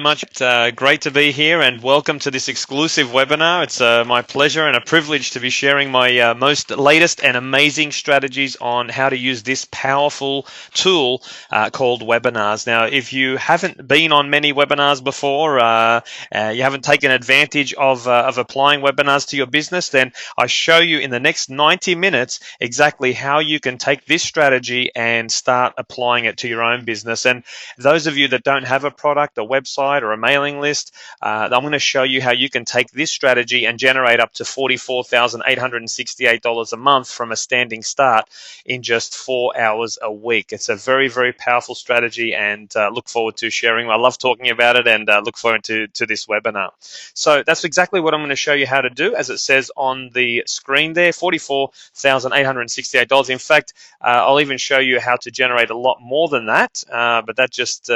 Much. Great to be here and welcome to this exclusive webinar. It's my pleasure and a privilege to be sharing my most latest and amazing strategies on how to use this powerful tool called webinars. Now, if you haven't been on many webinars before, you haven't taken advantage of applying webinars to your business, then I show you in the next 90 minutes exactly how you can take this strategy and start applying it to your own business. And those of you that don't have a product, a website, or a mailing list, I'm going to show you how you can take this strategy and generate up to $44,868 a month from a standing start in just 4 hours a week. It's a very, very powerful strategy, and look forward to sharing. I love talking about it, and look forward to this webinar. So that's exactly what I'm going to show you how to do, as it says on the screen there, $44,868. In fact, I'll even show you how to generate a lot more than that, but that just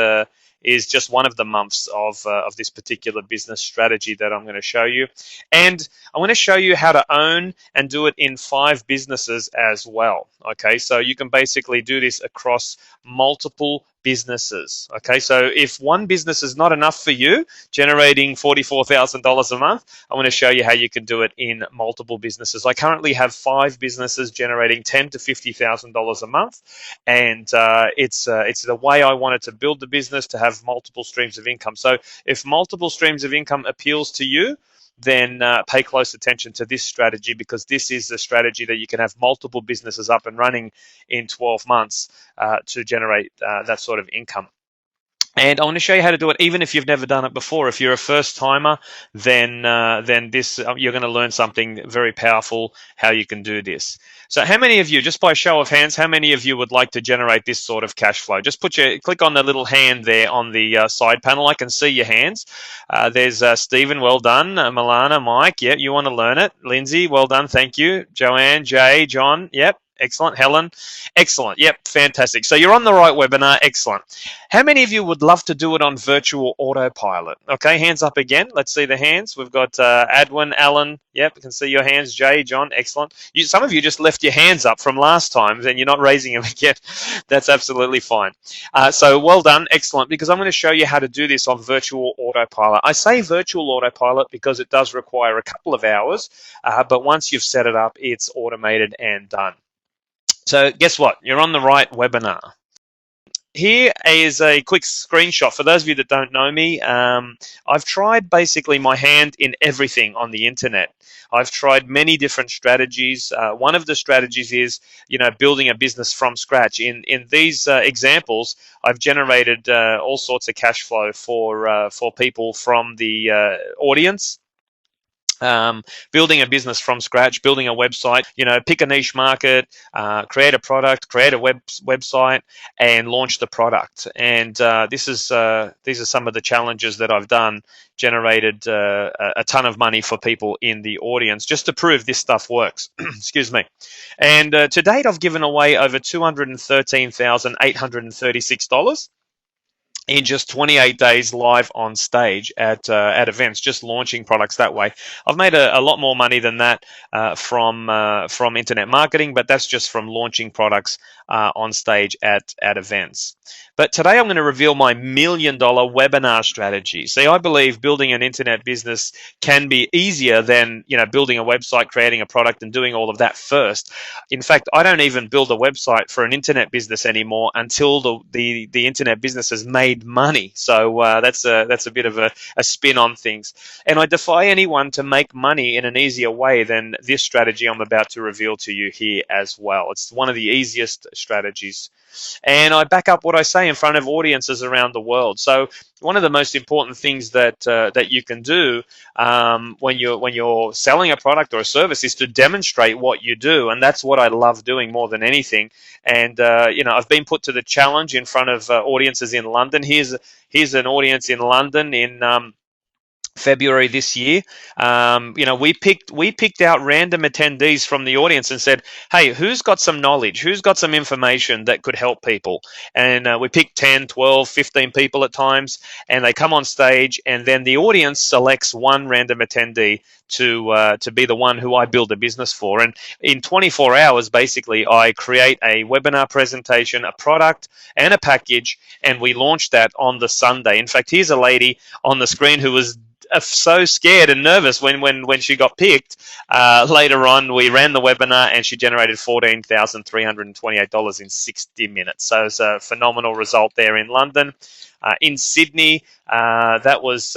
is just one of the months of this particular business strategy that I'm going to show you. And I'm going to show you how to own and do it in 5 businesses as well. Okay, so you can basically do this across multiple businesses. Okay, so if one business is not enough for you, generating $44,000 a month, I'm going to show you how you can do it in multiple businesses. I currently have 5 businesses generating $10,000 to $50,000 a month, and it's the way I wanted to build the business, to have multiple streams of income. So if multiple streams of income appeals to you, then pay close attention to this strategy, because this is a strategy that you can have multiple businesses up and running in 12 months to generate that sort of income. And I want to show you how to do it even if you've never done it before. If you're a first timer, then this you're going to learn something very powerful, how you can do this. So how many of you, just by show of hands, how many of you would like to generate this sort of cash flow? Just click on the little hand there on the side panel. I can see your hands. There's Stephen, well done. Milana, Mike, yeah, you want to learn it. Lindsay, well done, thank you. Joanne, Jay, John, yep. Excellent. Helen, excellent. Yep, fantastic. So you're on the right webinar. Excellent. How many of you would love to do it on virtual autopilot? Okay, hands up again. Let's see the hands. We've got Adwin, Alan. Yep, we can see your hands. Jay, John, excellent. Some of you just left your hands up from last time and you're not raising them again. That's absolutely fine. So well done. Excellent. Because I'm going to show you how to do this on virtual autopilot. I say virtual autopilot because it does require a couple of hours, but once you've set it up, it's automated and done. So guess what? You're on the right webinar. Here is a quick screenshot. For those of you that don't know me, I've tried basically my hand in everything on the internet. I've tried many different strategies. One of the strategies is, building a business from scratch. In these examples, I've generated all sorts of cash flow for people from the audience. Building a business from scratch, building a website, pick a niche market, create a product, create a website, and launch the product. And these are some of the challenges that I've done, generated a ton of money for people in the audience just to prove this stuff works. Excuse me. And to date, I've given away over $213,836. In just 28 days live on stage at events, just launching products that way. I've made a lot more money than that from internet marketing, but that's just from launching products on stage at events. But today I'm going to reveal my $1 million webinar strategy. See, I believe building an internet business can be easier than building a website, creating a product, and doing all of that first. In fact, I don't even build a website for an internet business anymore until the internet business has made money. So that's a bit of a spin on things. And I defy anyone to make money in an easier way than this strategy I'm about to reveal to you here as well. It's one of the easiest strategies. And I back up what I say in front of audiences around the world. So one of the most important things that you can do when you're selling a product or a service is to demonstrate what you do, and that's what I love doing more than anything. And I've been put to the challenge in front of audiences in London. Here's an audience in London in February this year. We picked out random attendees from the audience and said, "Hey, who's got some knowledge? Who's got some information that could help people?" And we picked 10, 12, 15 people at times, and they come on stage, and then the audience selects one random attendee to be the one who I build a business for. And in 24 hours, basically, I create a webinar presentation, a product, and a package, and we launch that on the Sunday. In fact, here's a lady on the screen who was so scared and nervous when she got picked. Later on, we ran the webinar and she generated $14,328 in 60 minutes. So it's a phenomenal result there in London. In Sydney, that was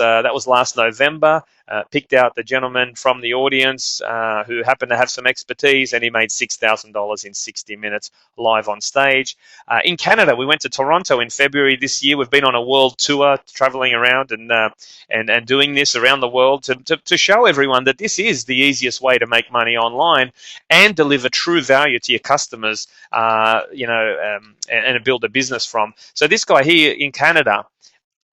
last November. Picked out the gentleman from the audience who happened to have some expertise, and he made $6,000 in 60 minutes live on stage. In Canada, we went to Toronto in February this year. We've been on a world tour, traveling around and doing this around the world to show everyone that this is the easiest way to make money online and deliver true value to your customers, and build a business from. So this guy here in Canada,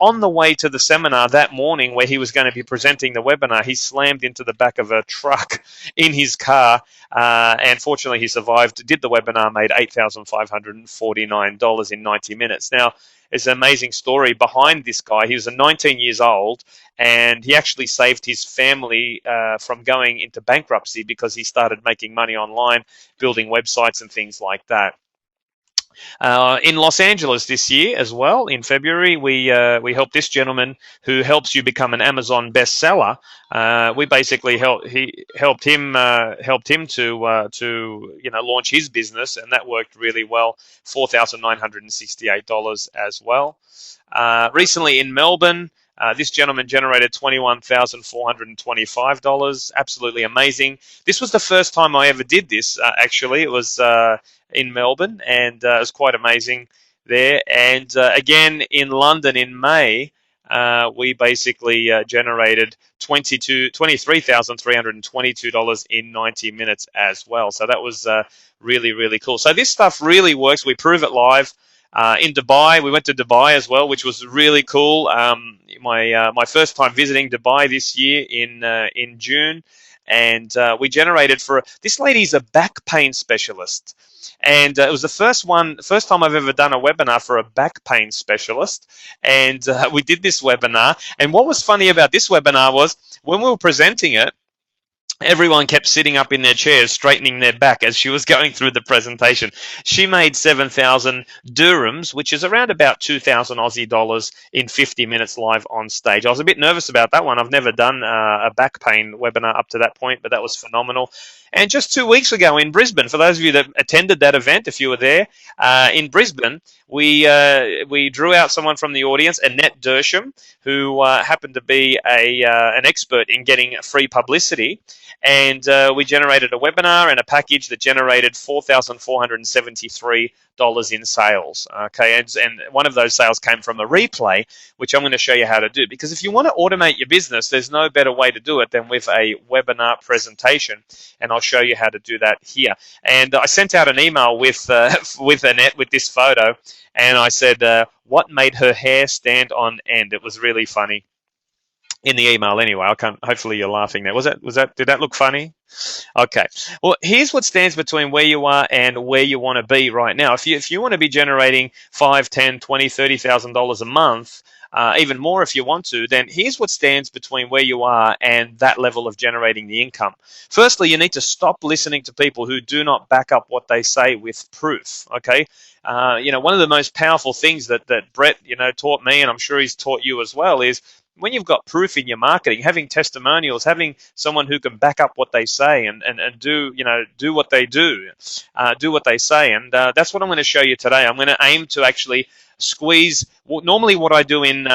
on the way to the seminar that morning where he was going to be presenting the webinar, he slammed into the back of a truck in his car, and fortunately he survived, did the webinar, made $8,549 in 90 minutes. Now, there's an amazing story behind this guy. He was 19 years old, and he actually saved his family from going into bankruptcy because he started making money online, building websites and things like that. In Los Angeles this year as well, in February, we helped this gentleman who helps you become an Amazon bestseller. We basically helped him to launch his business, and that worked really well. $4,968 as well. Recently in Melbourne, this gentleman generated $21,425. Absolutely amazing. This was the first time I ever did this, actually. It was in Melbourne, and it was quite amazing there. And again, in London in May, we basically generated $23,322 in 90 minutes as well. So that was really, really cool. So this stuff really works. We prove it live. In Dubai, we went to Dubai as well, which was really cool. My first time visiting Dubai this year in June, and we generated for this lady's a back pain specialist, and it was the first time I've ever done a webinar for a back pain specialist, and we did this webinar. And what was funny about this webinar was when we were presenting it, everyone kept sitting up in their chairs, straightening their back as she was going through the presentation. She made 7,000 dirhams, which is around about 2,000 Aussie dollars in 50 minutes live on stage. I was a bit nervous about that one. I've never done a back pain webinar up to that point, but that was phenomenal. And just 2 weeks ago in Brisbane, for those of you that attended that event, if you were there, in Brisbane, we drew out someone from the audience, Annette Dersham, who happened to be an expert in getting free publicity. And we generated a webinar and a package that generated $4,473 in sales. Okay, and one of those sales came from a replay, which I'm going to show you how to do. Because if you want to automate your business, there's no better way to do it than with a webinar presentation. And I'll show you how to do that here. And I sent out an email with Annette with this photo, and I said, what made her hair stand on end? It was really funny. In the email anyway. I can't, hopefully you're laughing there. Did that look funny? Okay. Well, here's what stands between where you are and where you want to be right now. If you want to be generating $5, $10, $20, $30,000 a month, even more if you want to, then here's what stands between where you are and that level of generating the income. Firstly, you need to stop listening to people who do not back up what they say with proof. Okay. One of the most powerful things that Brett, taught me, and I'm sure he's taught you as well, is when you've got proof in your marketing, having testimonials, having someone who can back up what they say and do what they do, do what they say. And that's what I'm going to show you today. I'm going to aim to actually squeeze, normally what I do in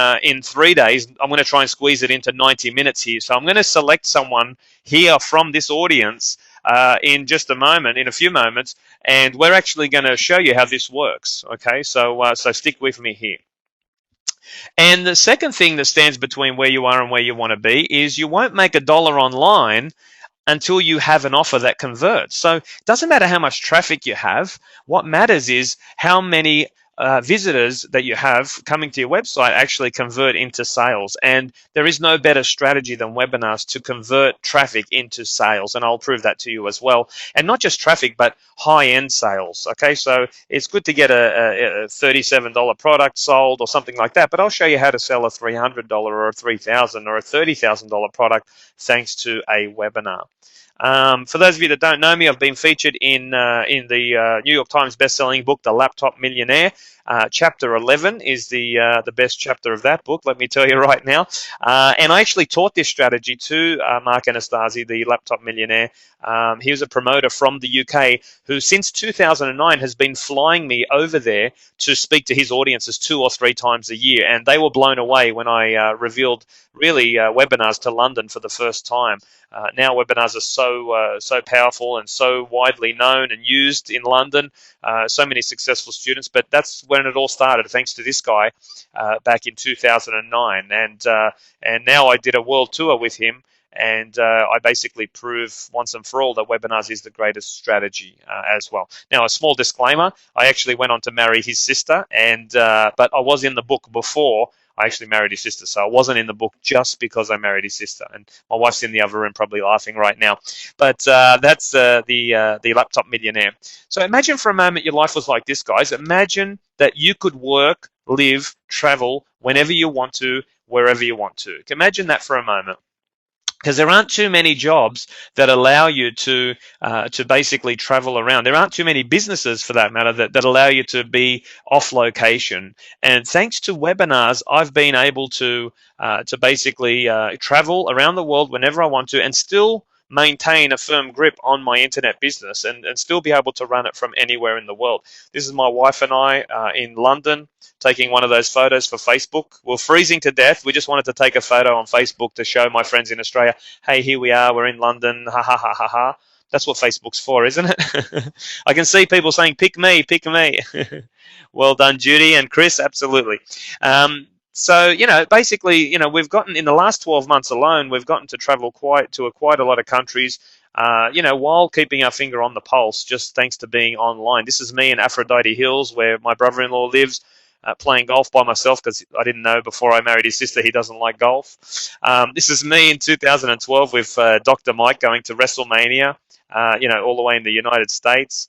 3 days, I'm going to try and squeeze it into 90 minutes here. So I'm going to select someone here from this audience in just a moment, in a few moments, and we're actually going to show you how this works. Okay, so stick with me here. And the second thing that stands between where you are and where you want to be is you won't make $1 online until you have an offer that converts. So it doesn't matter how much traffic you have. What matters is how many visitors that you have coming to your website actually convert into sales. And there is no better strategy than webinars to convert traffic into sales. And I'll prove that to you as well. And not just traffic, but high-end sales. Okay, so it's good to get a $37 product sold or something like that, but I'll show you how to sell a $300 or a $3,000 or a $30,000 product thanks to a webinar. For those of you that don't know me, I've been featured in the New York Times best-selling book, The Laptop Millionaire. Chapter 11 is the best chapter of that book, let me tell you right now. And I actually taught this strategy to Mark Anastasi, the Laptop Millionaire. He was a promoter from the UK who, since 2009, has been flying me over there to speak to his audiences 2 or 3 times a year. And they were blown away when I revealed really webinars to London for the first time. Now webinars are so powerful and so widely known and used in London. So many successful students, but that's when it all started, thanks to this guy back in 2009. And now I did a world tour with him, and I basically prove once and for all that webinars is the greatest strategy as well. Now, a small disclaimer: I actually went on to marry his sister, and but I was in the book before I actually married his sister, so I wasn't in the book just because I married his sister. And my wife's in the other room, probably laughing right now. But that's the Laptop Millionaire. So imagine for a moment your life was like this, guys. Imagine that you could work, live, travel whenever you want to, wherever you want to. Imagine that for a moment. Because there aren't too many jobs that allow you to basically travel around. There aren't too many businesses, for that matter, that allow you to be off location. And thanks to webinars, I've been able to basically travel around the world whenever I want to, and still maintain a firm grip on my internet business, and still be able to run it from anywhere in the world. This is my wife and I in London, taking one of those photos for Facebook. We're freezing to death. We just wanted to take a photo on Facebook to show my friends in Australia, hey, here we are, we're in London, ha ha ha ha ha. That's what Facebook's for, isn't it? I can see people saying, pick me, pick me. Well done, Judy and Chris, absolutely. So, basically, we've gotten, in the last 12 months alone, we've gotten to travel quite a lot of countries, while keeping our finger on the pulse, just thanks to being online. This is me in Aphrodite Hills, where my brother-in-law lives, playing golf by myself, because I didn't know before I married his sister he doesn't like golf. This is me in 2012 with Dr. Mike going to WrestleMania, all the way in the United States.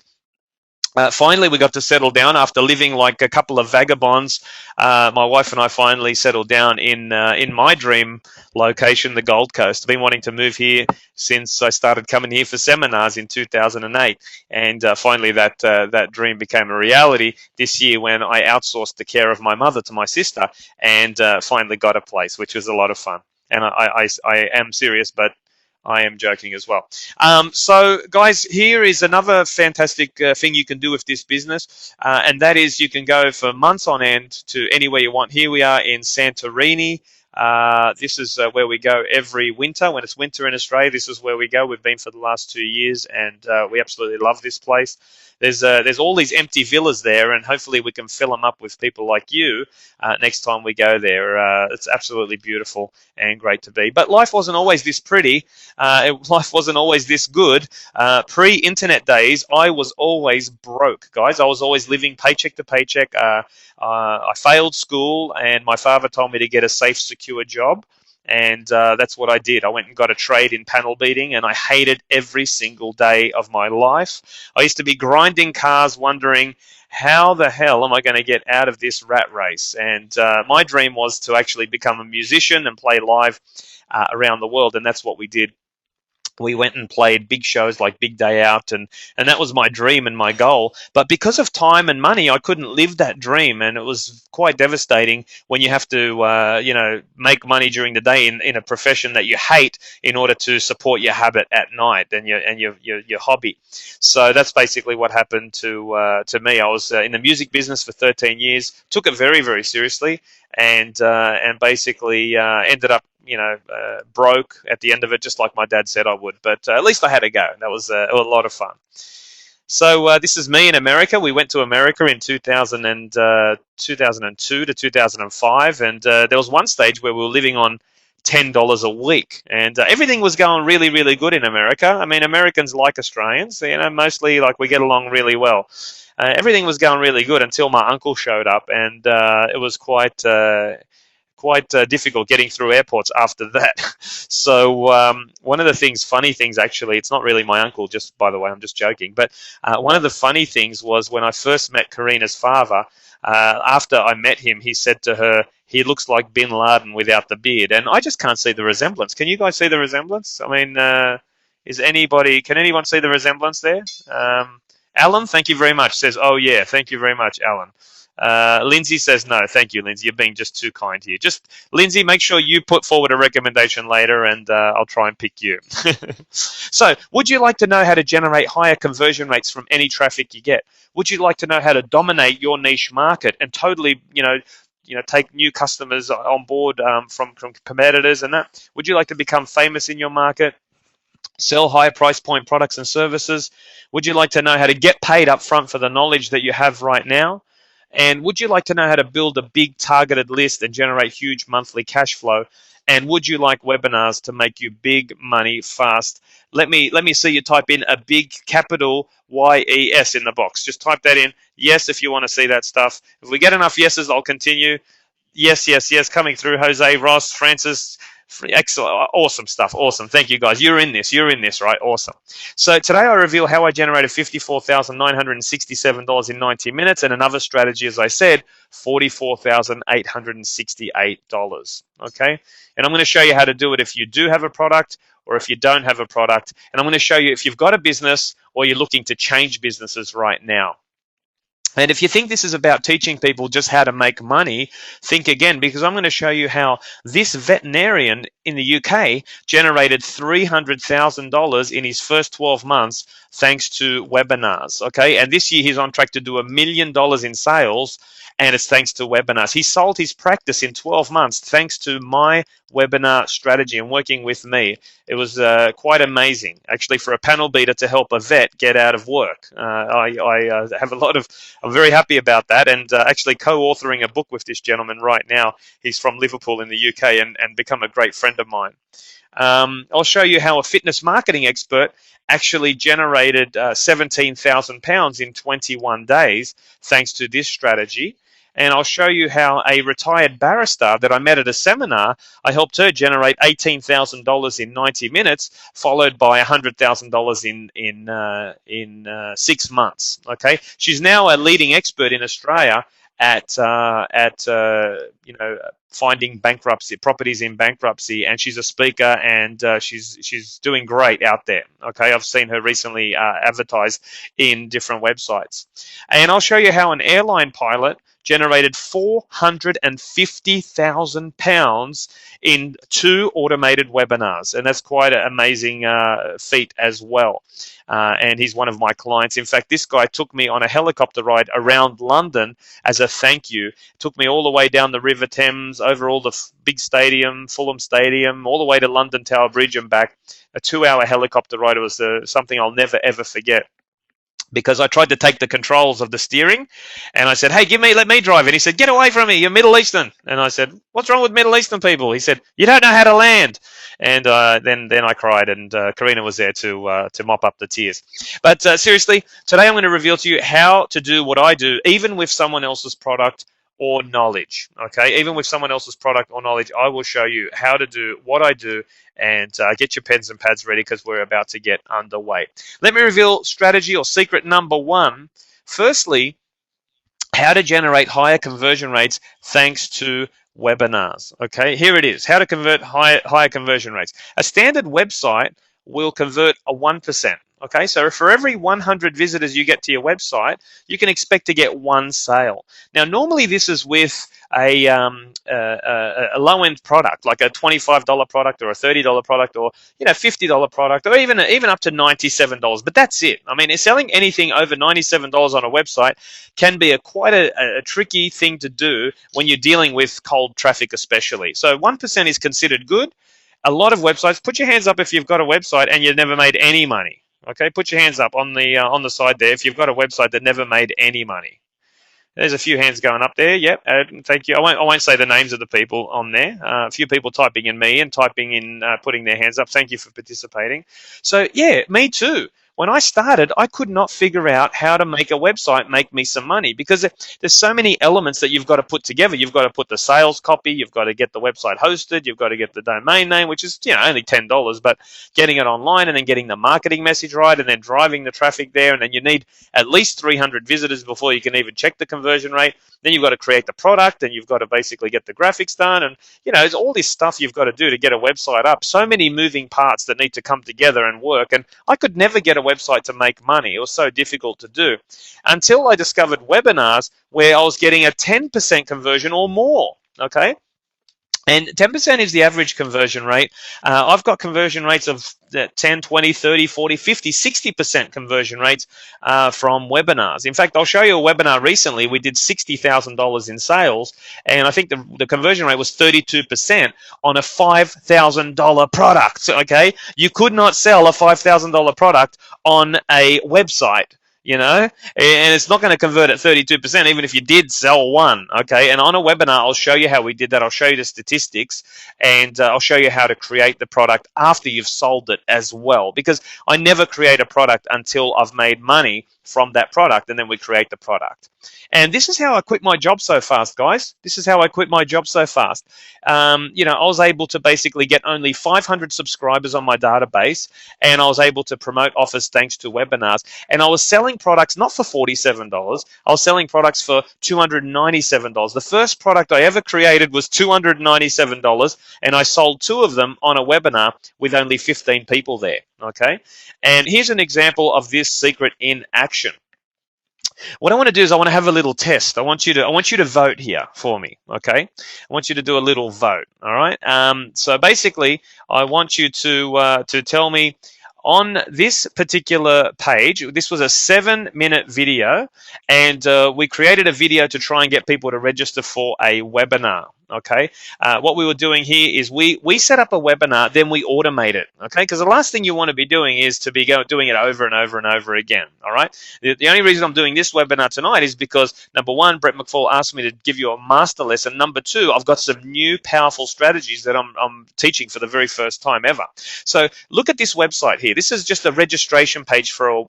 Finally, we got to settle down after living like a couple of vagabonds. My wife and I finally settled down in my dream location, the Gold Coast. I've been wanting to move here since I started coming here for seminars in 2008, and finally that dream became a reality this year when I outsourced the care of my mother to my sister, and finally got a place, which was a lot of fun. And I am serious, but I am joking as well. So, guys, here is another fantastic thing you can do with this business, and that is you can go for months on end to anywhere you want. Here we are in Santorini. This is where we go every winter. When it's winter in Australia, this is where we go. We've been for the last 2 years, and we absolutely love this place. There's all these empty villas there, and hopefully we can fill them up with people like you next time we go there. It's absolutely beautiful and great to be. But life wasn't always this pretty. Life wasn't always this good. Pre-internet days, I was always broke, guys. I was always living paycheck to paycheck. I failed school, and my father told me to get a safe, secure job. And that's what I did. I went and got a trade in panel beating, and I hated every single day of my life. I used to be grinding cars, wondering, how the hell am I going to get out of this rat race? And my dream was to actually become a musician and play live around the world, and that's what we did. We went and played big shows like Big Day Out, and that was my dream and my goal. But because of time and money, I couldn't live that dream, and it was quite devastating when you have to, make money during the day in a profession that you hate in order to support your habit at night and your hobby. So that's basically what happened to me. I was in the music business for 13 years, took it very, very seriously, and basically ended up broke at the end of it, just like my dad said I would. But at least I had a go. That was a lot of fun. So this is me in America. We went to America in 2002 to 2005, and there was one stage where we were living on $10 a week, and everything was going really, really good in America. I mean, Americans like Australians, mostly like we get along really well. Everything was going really good until my uncle showed up, and it was quite difficult getting through airports after that. So one of the funny things actually, it's not really my uncle, just by the way, I'm just joking, but one of the funny things was when I first met Karina's father, after I met him, he said to her, he looks like Bin Laden without the beard. And I just can't see the resemblance. Can you guys see the resemblance? I mean, can anyone see the resemblance there? Alan, thank you very much, says, oh yeah, thank you very much, Alan. Lindsay says no. Thank you, Lindsay. You're being just too kind here. Just, Lindsay, make sure you put forward a recommendation later and I'll try and pick you. So, would you like to know how to generate higher conversion rates from any traffic you get? Would you like to know how to dominate your niche market and totally, take new customers on board from competitors and that? Would you like to become famous in your market? Sell higher price point products and services? Would you like to know how to get paid up front for the knowledge that you have right now? And would you like to know how to build a big targeted list and generate huge monthly cash flow? And would you like webinars to make you big money fast? Let me see you type in a big capital YES in the box. Just type that in. Yes, if you want to see that stuff. If we get enough yeses, I'll continue. Yes, yes, yes. Coming through. Jose, Ross, Francis. Excellent. Awesome stuff. Awesome. Thank you, guys. You're in this, right? Awesome. So today I reveal how I generated $54,967 in 90 minutes, and another strategy, as I said, $44,868. Okay? And I'm going to show you how to do it if you do have a product or if you don't have a product. And I'm going to show you if you've got a business or you're looking to change businesses right now. And if you think this is about teaching people just how to make money, think again, because I'm going to show you how this veterinarian in the UK generated $300,000 in his first 12 months thanks to webinars. Okay, and this year he's on track to do $1 million in sales, and it's thanks to webinars. He sold his practice in 12 months thanks to my webinar strategy and working with me. It was quite amazing, actually, for a panel beater to help a vet get out of work. I have I'm very happy about that, and actually co-authoring a book with this gentleman right now. He's from Liverpool in the UK and become a great friend of mine. I'll show you how a fitness marketing expert actually generated £17,000 in 21 days thanks to this strategy. And I'll show you how a retired barrister that I met at a seminar, I helped her generate $18,000 in 90 minutes, followed by $100,000 in 6 months. Okay, she's now a leading expert in Australia at finding properties in bankruptcy, and she's a speaker, and she's doing great out there. Okay, I've seen her recently advertised in different websites. And I'll show you how an airline pilot generated £450,000 in 2 automated webinars, and that's quite an amazing feat as well. And he's one of my clients. In fact, this guy took me on a helicopter ride around London as a thank you. Took me all the way down the River Thames, over all the big stadium, Fulham Stadium, all the way to London Tower Bridge and back. A 2-hour helicopter ride. It was something I'll never, ever forget. Because I tried to take the controls of the steering, and I said, hey, let me drive. And he said, get away from me, you're Middle Eastern. And I said, what's wrong with Middle Eastern people? He said, you don't know how to land. And then I cried, and Karina was there to mop up the tears. But seriously, today I'm going to reveal to you how to do what I do, even with someone else's product or knowledge. Okay, even with someone else's product or knowledge, I will show you how to do what I do. And get your pens and pads ready because we're about to get underway. Let me reveal strategy or secret number 1. Firstly, how to generate higher conversion rates thanks to webinars. Okay, here it is. How to convert higher conversion rates. A standard website will convert a 1%. Okay, so for every 100 visitors you get to your website, you can expect to get 1 sale. Now, normally this is with a low-end product, like a $25 product or a $30 product or $50 product or even up to $97. But that's it. I mean, selling anything over $97 on a website can be quite a tricky thing to do when you're dealing with cold traffic, especially. So 1% is considered good. A lot of websites, put your hands up if you've got a website and you've never made any money. Okay, put your hands up on the side there if you've got a website that never made any money. There's a few hands going up there. Yep, thank you. I won't say the names of the people on there. A few people typing in me and typing in, putting their hands up. Thank you for participating. So yeah, me too. when I started, I could not figure out how to make a website make me some money, because there's so many elements that you've got to put together. You've got to put the sales copy, you've got to get the website hosted, you've got to get the domain name, which is, only $10, but getting it online, and then getting the marketing message right, and then driving the traffic there, and then you need at least 300 visitors before you can even check the conversion rate. Then you've got to create the product, and you've got to basically get the graphics done, and it's all this stuff you've got to do to get a website up. So many moving parts that need to come together and work, and I could never get a website to make money. It was so difficult to do until I discovered webinars, where I was getting a 10% conversion or more. Okay. And 10% is the average conversion rate. I've got conversion rates of 10, 20, 30, 40, 50, 60% conversion rates from webinars. In fact, I'll show you a webinar recently. We did $60,000 in sales, and I think the conversion rate was 32% on a $5,000 product. Okay, you could not sell a $5,000 product on a website. And it's not going to convert at 32%, even if you did sell one, okay? And on a webinar, I'll show you how we did that. I'll show you the statistics, and I'll show you how to create the product after you've sold it as well, because I never create a product until I've made money from that product, and then we create the product. And this is how I quit my job so fast, guys. This is how I quit my job so fast. I was able to basically get only 500 subscribers on my database, and I was able to promote offers thanks to webinars. And I was selling products not for $47. I was selling products for $297. The first product I ever created was $297, and I sold 2 of them on a webinar with only 15 people there. Okay, and here's an example of this secret in action. What I want to do is I want to have a little test. I want you to vote here for me. Okay, I want you to do a little vote. All right. So basically, I want you to tell me on this particular page. This was a 7-minute video, and we created a video to try and get people to register for a webinar. Okay, what we were doing here is we set up a webinar, then we automate it. Okay, because the last thing you want to be doing is to be doing it over and over and over again. All right, the only reason I'm doing this webinar tonight is because, number one, Brett McFall asked me to give you a master lesson. Number two, I've got some new powerful strategies that I'm teaching for the very first time ever. So look at this website here. This is just a registration page for a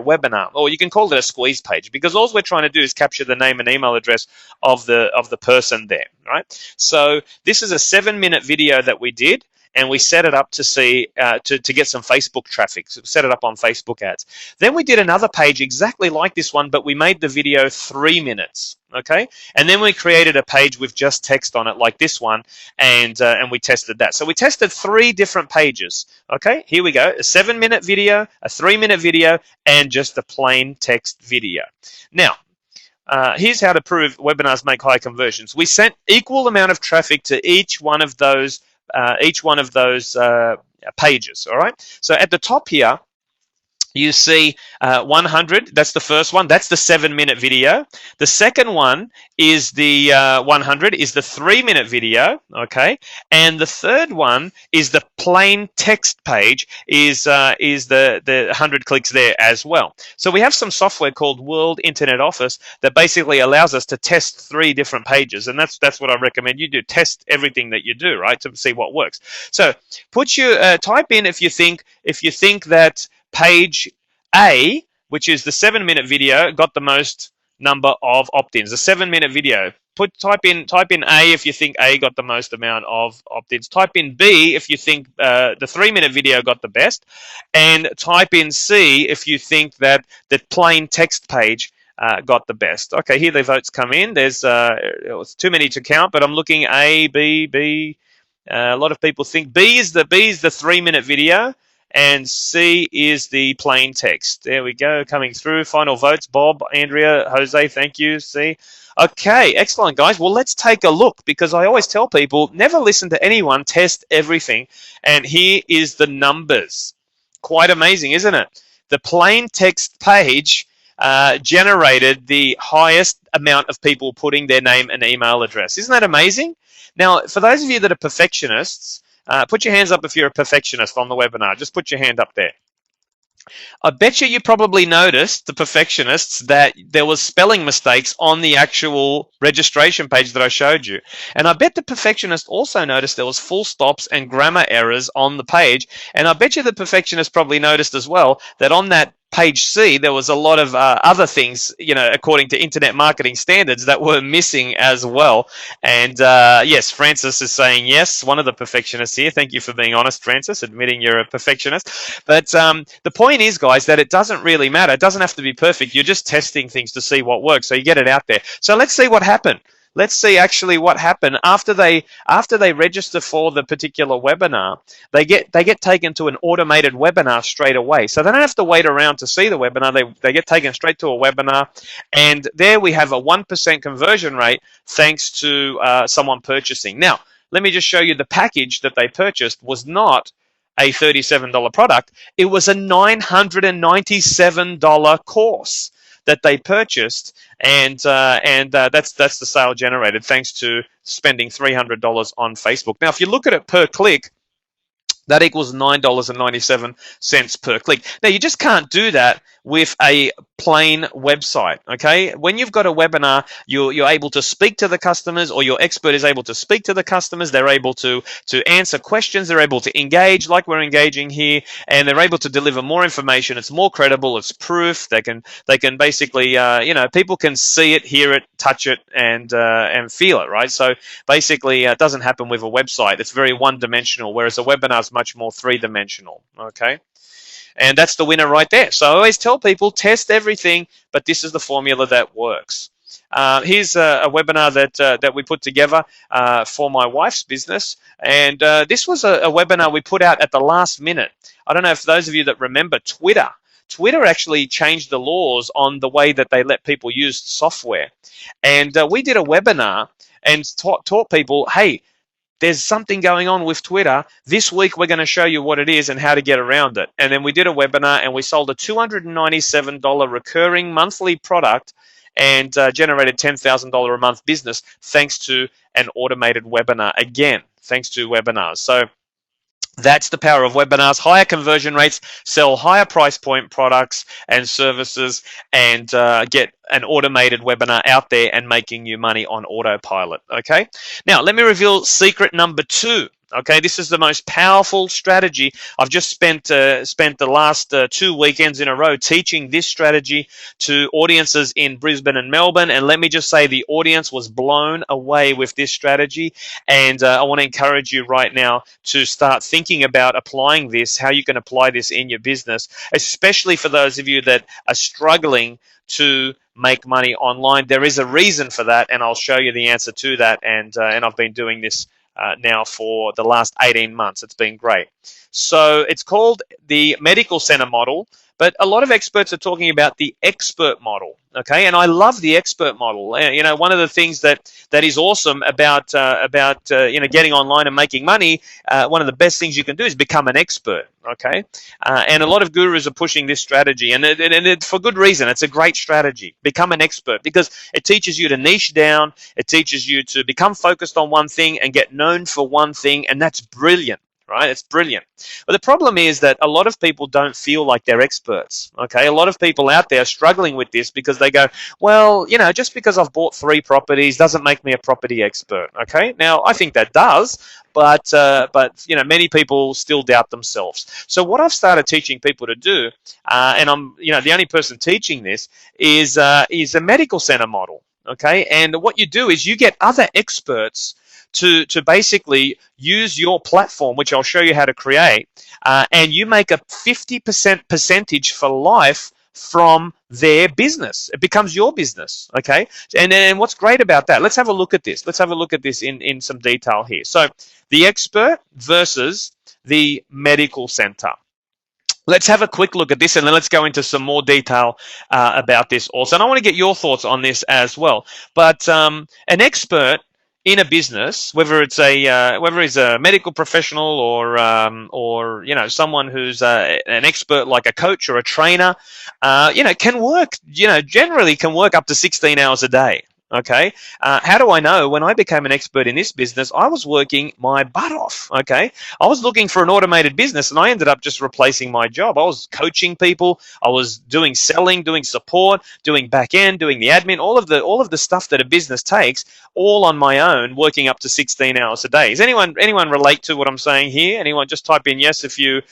webinar, or you can call it a squeeze page, because all we're trying to do is capture the name and email address of the person there. Right? So this is a 7-minute video that we did, and we set it up to see to get some Facebook traffic. So set it up on Facebook ads. Then we did another page exactly like this one, but we made the video 3 minutes. Okay, and then we created a page with just text on it like this one, and we tested that. So we tested 3 different pages. Okay, here we go: a 7-minute video, a 3-minute video, and just a plain text video. Now, here's how to prove webinars make high conversions. We sent equal amount of traffic to each one of those pages. All right. So at the top here, you see 100. That's the first one. That's the 7-minute video. The second one is the 100, is the 3-minute video. Okay, and the third one is the plain text page. Is the 100 clicks there as well. So we have some software called World Internet Office that basically allows us to test 3 different pages, and that's what I recommend you do. Test everything that you do, right, to see what works. So type in if you think that page A, which is the 7-minute video, got the most number of opt-ins. The 7-minute video. Type in A if you think A got the most amount of opt-ins. Type in B if you think the 3-minute video got the best, and type in C if you think that the plain text page got the best. Okay, here the votes come in. There's it's too many to count, but I'm looking A, B, B. A lot of people think B is the 3-minute video, and C is the plain text. There we go, coming through. Final votes: Bob, Andrea, Jose. Thank you. C. Okay, excellent, guys. Well, let's take a look, because I always tell people never listen to anyone, test everything. And here is the numbers. Quite amazing, isn't it? The plain text page generated the highest amount of people putting their name and email address. Isn't that amazing? Now, for those of you that are perfectionists, put your hands up if you're a perfectionist on the webinar. Just put your hand up there. I bet you probably noticed, the perfectionists, that there was spelling mistakes on the actual registration page that I showed you. And I bet the perfectionist also noticed there was full stops and grammar errors on the page. And I bet you the perfectionist probably noticed as well that on that page C, there was a lot of other things, according to internet marketing standards, that were missing as well. And yes, Francis is saying yes, one of the perfectionists here. Thank you for being honest, Francis, admitting you're a perfectionist. But the point is, guys, that it doesn't really matter. It doesn't have to be perfect. You're just testing things to see what works. So you get it out there. So let's see what happened. Let's see actually what happened after they register for the particular webinar. They get taken to an automated webinar straight away. So they don't have to wait around to see the webinar. They get taken straight to a webinar, and there we have a 1% conversion rate thanks to someone purchasing. Now, let me just show you the package that they purchased was not a $37 product. It was a $997 course that they purchased, and that's the sale generated thanks to spending $300 on Facebook. Now, if you look at it per click, that equals $9.97 per click. Now, you just can't do that with a plain website, okay? When you've got a webinar, you're able to speak to the customers, or your expert is able to speak to the customers. They're able to answer questions. They're able to engage like we're engaging here, and they're able to deliver more information. It's more credible. It's proof. They can basically, people can see it, hear it, touch it, and feel it, right? So basically, it doesn't happen with a website. It's very one-dimensional, whereas a webinar is much more three-dimensional, okay? And that's the winner right there. So I always tell people, test everything, but this is the formula that works. Here's a webinar that we put together for my wife's business, and this was a webinar we put out at the last minute. I don't know if those of you that remember Twitter. Twitter actually changed the laws on the way that they let people use software, and we did a webinar and taught people, hey, there's something going on with Twitter. This week, we're going to show you what it is and how to get around it. And then we did a webinar, and we sold a $297 recurring monthly product and generated $10,000 a month business thanks to an automated webinar. Again, thanks to webinars. So that's the power of webinars. Higher conversion rates, sell higher price point products and services, and get an automated webinar out there and making you money on autopilot. Okay. Now, let me reveal secret number 2. Okay, this is the most powerful strategy. I've just spent the last 2 weekends in a row teaching this strategy to audiences in Brisbane and Melbourne, and let me just say the audience was blown away with this strategy, and I want to encourage you right now to start thinking about applying this, how you can apply this in your business, especially for those of you that are struggling to make money online. There is a reason for that, and I'll show you the answer to that, and I've been doing this now for the last 18 months. It's been great. So it's called the medical center model, but a lot of experts are talking about the expert model. Okay, and I love the expert model. One of the things that is awesome about getting online and making money, one of the best things you can do is become an expert. Okay, and a lot of gurus are pushing this strategy, and it for good reason. It's a great strategy. Become an expert, because it teaches you to niche down. It teaches you to become focused on one thing and get known for one thing, and that's brilliant. Right? It's brilliant. But the problem is that a lot of people don't feel like they're experts. Okay? A lot of people out there are struggling with this because they go, well, just because I've bought 3 properties doesn't make me a property expert. Okay? Now, I think that does, but many people still doubt themselves. So what I've started teaching people to do, and I'm the only person teaching this, is a medical center model. Okay? And what you do is you get other experts to basically use your platform, which I'll show you how to create, and you make a 50% percentage for life from their business. It becomes your business, okay? And then what's great about that, let's have a look at this. Let's have a look at this in some detail here. So the expert versus the medical center. Let's have a quick look at this, and then let's go into some more detail about this also. And I want to get your thoughts on this as well. But an expert in a business, whether it's a medical professional or someone who's an expert like a coach or a trainer, can work generally up to 16 hours a day. Okay. How do I know? When I became an expert in this business, I was working my butt off. Okay. I was looking for an automated business and I ended up just replacing my job. I was coaching people. I was doing selling, doing support, doing back end, doing the admin, all of the stuff that a business takes, all on my own, working up to 16 hours a day. Is anyone relate to what I'm saying here? Anyone? Just type in yes if you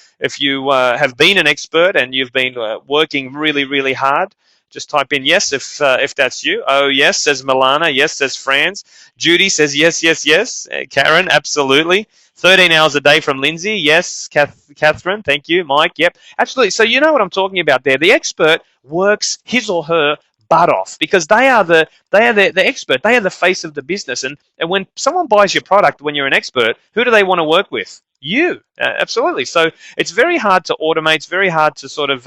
have been an expert and you've been working really, really hard. Just type in yes if that's you. Oh, yes, says Milana. Yes, says Franz. Judy says yes, yes, yes. Karen, absolutely. 13 hours a day from Lindsay. Yes, Catherine, thank you. Mike, yep. Absolutely. So you know what I'm talking about there. The expert works his or her butt off because they are the expert. They are the face of the business. And when someone buys your product, when you're an expert, who do they want to work with? You. Absolutely. So it's very hard to automate. It's very hard to sort of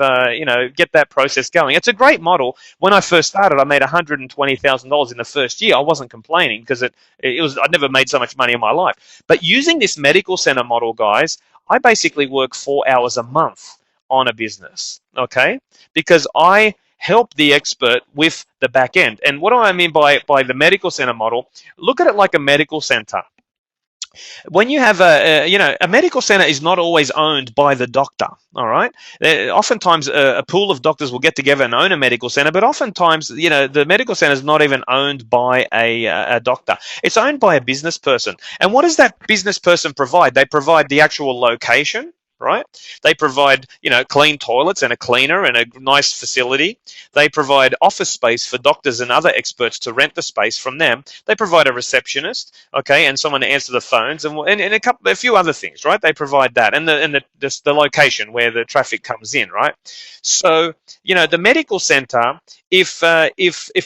get that process going. It's a great model. When I first started, I made $120,000 in the first year. I wasn't complaining because I'd never made so much money in my life. But using this medical center model, guys, I basically work 4 hours a month on a business. Okay, because I help the expert with the back end. And what do I mean by the medical center model? Look at it like a medical center. When you have a medical center is not always owned by the doctor. All right. Oftentimes a pool of doctors will get together and own a medical center, but oftentimes the medical center is not even owned by a doctor. It's owned by a business person. And what does that business person provide? They provide the actual location. Right? They provide, clean toilets and a cleaner and a nice facility. They provide office space for doctors and other experts to rent the space from them. They provide a receptionist, okay, and someone to answer the phones and a few other things, right? They provide that and the location where the traffic comes in, right? So, the medical center, if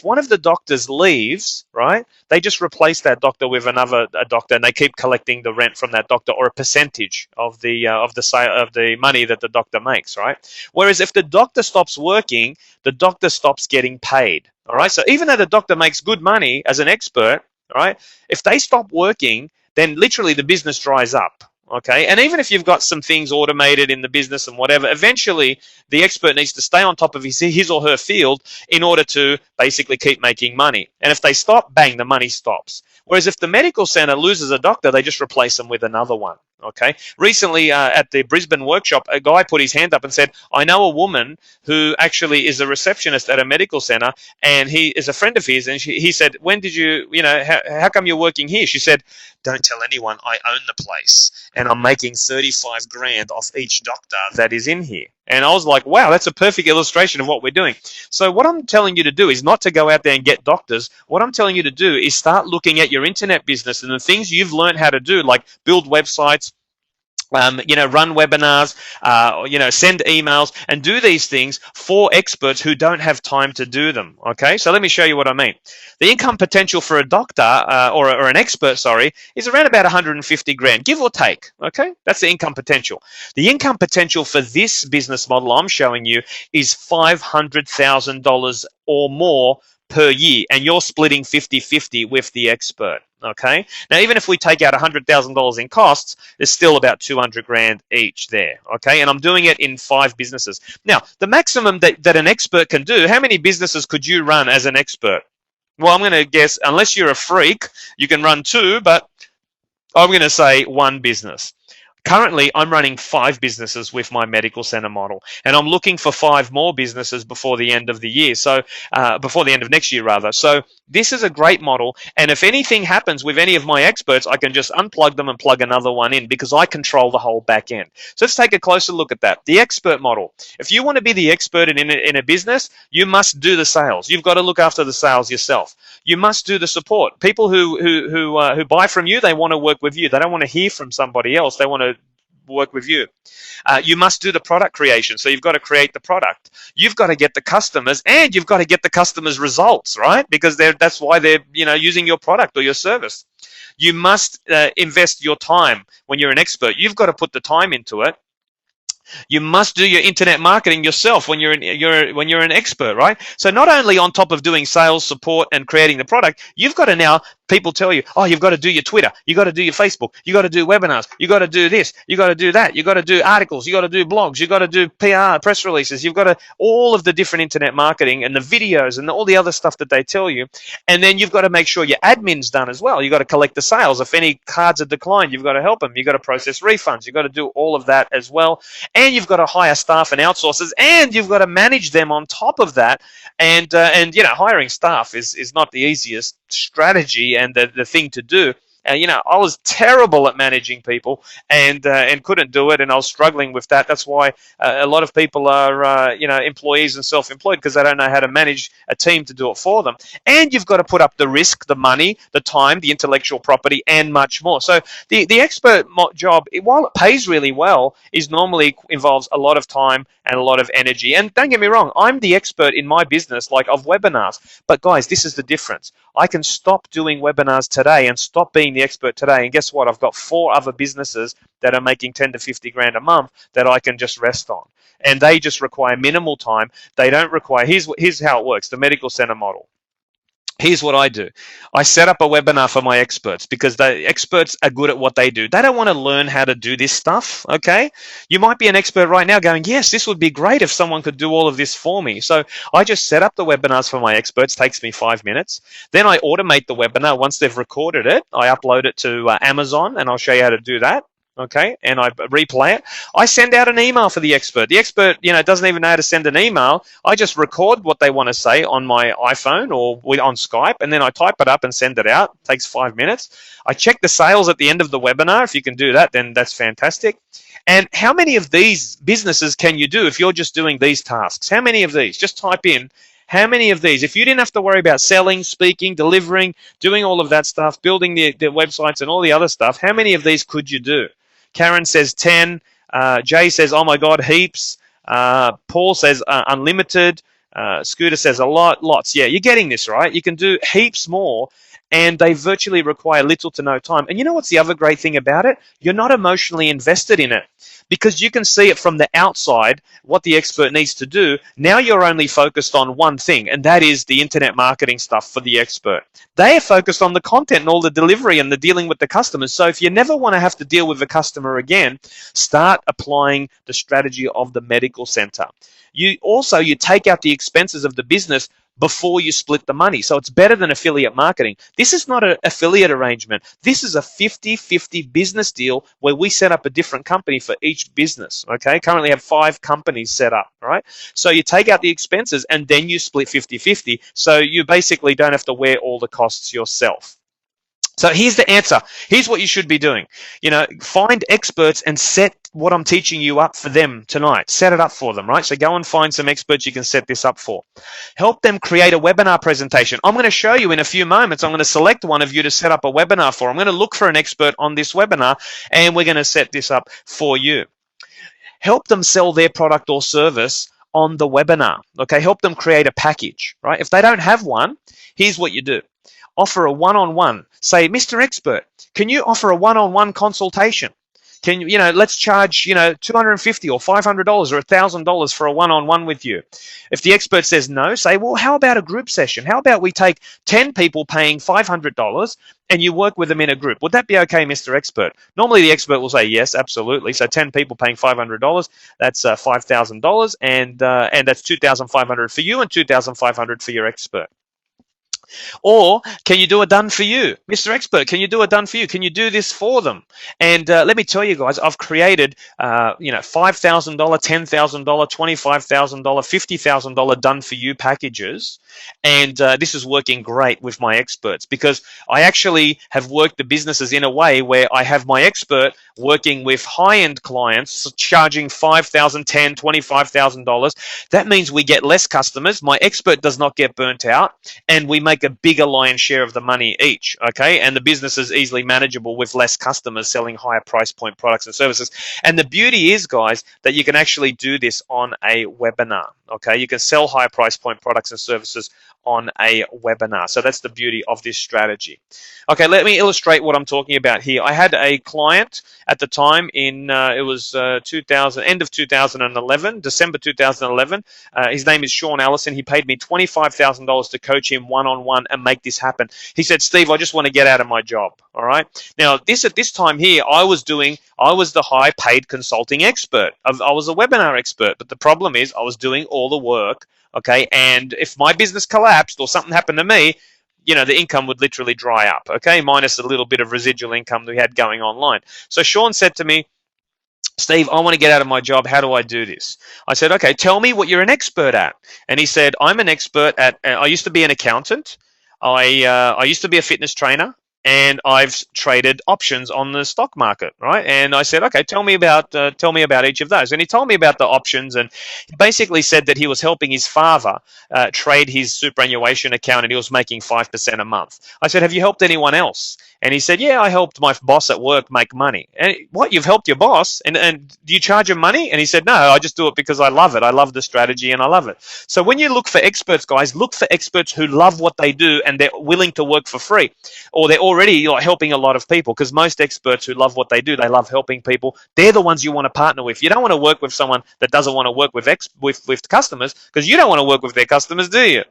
one of the doctors leaves, right, they just replace that doctor with a doctor, and they keep collecting the rent from that doctor or a percentage of the money that the doctor makes, right? Whereas if the doctor stops working, the doctor stops getting paid. All right. So even though the doctor makes good money as an expert, all right, if they stop working, then literally the business dries up. Okay, and even if you've got some things automated in the business and whatever, eventually the expert needs to stay on top of his or her field in order to basically keep making money. And if they stop, bang, the money stops. Whereas if the medical center loses a doctor, they just replace them with another one. Okay. Recently at the Brisbane workshop, a guy put his hand up and said, I know a woman who actually is a receptionist at a medical center, and he is a friend of his. And he said, when did you, how come you're working here? She said, don't tell anyone, I own the place and I'm making 35 grand off each doctor that is in here. And I was like, wow, that's a perfect illustration of what we're doing. So what I'm telling you to do is not to go out there and get doctors. What I'm telling you to do is start looking at your internet business and the things you've learned how to do, like build websites, run webinars, send emails, and do these things for experts who don't have time to do them. Okay, so let me show you what I mean. The income potential for a doctor or an expert, is around about 150 grand, give or take. Okay, that's the income potential. The income potential for this business model I'm showing you is $500,000 or more per year, and you're splitting 50-50 with the expert. Okay. Now, even if we take out $100,000 in costs, there's still about 200 grand each there. Okay. And I'm doing it in 5 businesses. Now, the maximum that an expert can do, how many businesses could you run as an expert? Well, I'm going to guess, unless you're a freak, you can run 2, but I'm going to say 1 business. Currently, I'm running 5 businesses with my medical center model, and I'm looking for 5 more businesses before the end of the year. So, before the end of next year, rather. So, this is a great model. And if anything happens with any of my experts, I can just unplug them and plug another one in because I control the whole back end. So, let's take a closer look at that. The expert model. If you want to be the expert in a business, you must do the sales. You've got to look after the sales yourself. You must do the support. People who buy from you, they want to work with you. They don't want to hear from somebody else. They want to work with you. You must do the product creation. So you've got to create the product. You've got to get the customers, and you've got to get the customers' results, right? Because that's why they're using your product or your service. You must invest your time when you're an expert. You've got to put the time into it. You must do your internet marketing yourself when you're an expert, right? So not only on top of doing sales, support, and creating the product, you've got to now people tell you, oh, you've got to do your Twitter, you got to do your Facebook, you got to do webinars, you got to do this, you got to do that, you got to do articles, you got to do blogs, you got to do PR, press releases, you've got to all of the different internet marketing and the videos and all the other stuff that they tell you. And then you've got to make sure your admin's done as well. You've got to collect the sales. If any cards are declined, you've got to help them. You've got to process refunds. You've got to do all of that as well. And you've got to hire staff and outsourcers, and you've got to manage them on top of that. And hiring staff is not the easiest strategy and the thing to do. I was terrible at managing people and couldn't do it, and I was struggling with that. That's why a lot of people are employees and self-employed, because they don't know how to manage a team to do it for them. And you've got to put up the risk, the money, the time, the intellectual property, and much more. So the expert job, while it pays really well, is normally involves a lot of time and a lot of energy. And don't get me wrong, I'm the expert in my business, like of webinars. But guys, this is the difference. I can stop doing webinars today and stop being the expert today, and guess what? I've got 4 other businesses that are making 10 to 50 grand a month that I can just rest on, and they just require minimal time. They don't require. Here's how it works: the medical center model. Here's what I do. I set up a webinar for my experts, because the experts are good at what they do. They don't want to learn how to do this stuff, okay? You might be an expert right now going, yes, this would be great if someone could do all of this for me. So I just set up the webinars for my experts. Takes me 5 minutes. Then I automate the webinar. Once they've recorded it, I upload it to Amazon, and I'll show you how to do that. Okay, and I replay it. I send out an email for the expert. The expert, doesn't even know how to send an email. I just record what they want to say on my iPhone or on Skype, and then I type it up and send it out. It takes 5 minutes. I check the sales at the end of the webinar. If you can do that, then that's fantastic. And how many of these businesses can you do if you're just doing these tasks? How many of these? Just type in, how many of these? If you didn't have to worry about selling, speaking, delivering, doing all of that stuff, building the websites and all the other stuff, how many of these could you do? Karen says 10. Jay says, oh my God, heaps. Paul says unlimited. Scooter says a lot, lots. Yeah, you're getting this, right? You can do heaps more, and they virtually require little to no time. And you know what's the other great thing about it? You're not emotionally invested in it, because you can see it from the outside what the expert needs to do. Now you're only focused on one thing, and that is the internet marketing stuff for the expert. They are focused on the content and all the delivery and the dealing with the customers. So if you never want to have to deal with a customer again, start applying the strategy of the medical center. You take out the expenses of the business before you split the money. So it's better than affiliate marketing. This is not an affiliate arrangement. This is a 50-50 business deal where we set up a different company for each business. Okay, currently have 5 companies set up, right? So you take out the expenses and then you split 50-50. So you basically don't have to wear all the costs yourself. So here's the answer. Here's what you should be doing. Find experts and set what I'm teaching you up for them tonight. Set it up for them, right? So go and find some experts you can set this up for. Help them create a webinar presentation. I'm going to show you in a few moments. I'm going to select one of you to set up a webinar for. I'm going to look for an expert on this webinar, and we're going to set this up for you. Help them sell their product or service on the webinar. Okay, help them create a package, right? If they don't have one, here's what you do. Offer a one-on-one. Say, Mr. Expert, can you offer a one-on-one consultation? Let's charge, $250 or $500 or $1,000 for a one-on-one with you. If the expert says no, say, well, how about a group session? How about we take 10 people paying $500 and you work with them in a group? Would that be okay, Mr. Expert? Normally the expert will say yes, absolutely. So 10 people paying $500, that's $5,000, and that's $2,500 for you and $2,500 for your expert. Or can you do a done for you? Mr. Expert, can you do a done for you? Can you do this for them? And let me tell you guys, I've created $5,000, $10,000, $25,000, $50,000 done for you packages. And this is working great with my experts, because I actually have worked the businesses in a way where I have my expert working with high-end clients, charging $5,000, $10,000, $25,000. That means we get less customers. My expert does not get burnt out, and we make a bigger lion's share of the money each, okay? And the business is easily manageable with less customers selling higher price point products and services. And the beauty is, guys, that you can actually do this on a webinar, Okay, you can sell higher price point products and services on a webinar. So that's the beauty of this strategy. Okay, let me illustrate what I'm talking about here. I had a client at the time in it was 2000, end of 2011, December 2011. His name is Sean Allison. He paid me $25,000 to coach him one-on-one and make this happen. He said, Steve, I just want to get out of my job. All right. Now, at this time here, I was the high paid consulting expert. I was a webinar expert, but the problem is I was doing all the work. Okay. And if my business collapsed or something happened to me, the income would literally dry up. Okay. Minus a little bit of residual income that we had going online. So Sean said to me, Steve, I want to get out of my job. How do I do this? I said, okay, tell me what you're an expert at. And he said, I'm an expert at, I used to be an accountant. I used to be a fitness trainer, and I've traded options on the stock market, right? And I said, okay, tell me about each of those. And he told me about the options, and he basically said that he was helping his father trade his superannuation account, and he was making 5% a month. I said, have you helped anyone else? And he said, yeah, I helped my boss at work make money. And what, you've helped your boss? And do you charge him money? And he said, no, I just do it because I love it. I love the strategy and I love it. So when you look for experts, guys, look for experts who love what they do and they're willing to work for free, or they're already helping a lot of people, because most experts who love what they do, they love helping people. They're the ones you want to partner with. You don't want to work with someone that doesn't want to work with customers, because you don't want to work with their customers, do you?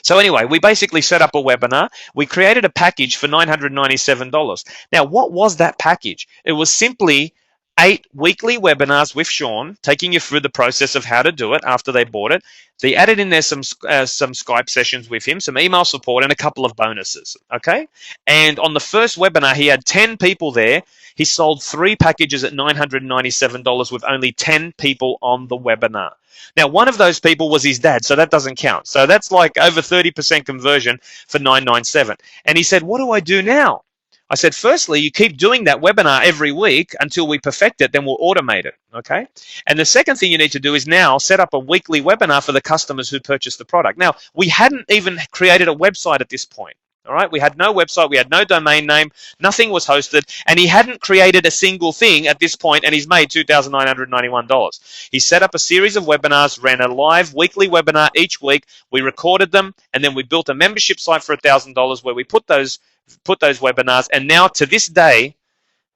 So anyway, we basically set up a webinar. We created a package for $997. Now, what was that package? It was simply 8 weekly webinars with Sean, taking you through the process of how to do it after they bought it. They added in there some Skype sessions with him, some email support, and a couple of bonuses. Okay, and on the first webinar, he had 10 people there. He sold 3 packages at $997 with only 10 people on the webinar. Now, one of those people was his dad, so that doesn't count. So that's like over 30% conversion for $997. And he said, what do I do now? I said, firstly, you keep doing that webinar every week until we perfect it, then we'll automate it, okay? And the second thing you need to do is now set up a weekly webinar for the customers who purchase the product. Now, we hadn't even created a website at this point. All right, we had no website, we had no domain name, nothing was hosted, and he hadn't created a single thing at this point, and he's made $2,991. He set up a series of webinars, ran a live weekly webinar each week. We recorded them, and then we built a membership site for $1,000 where we put those webinars, and now to this day,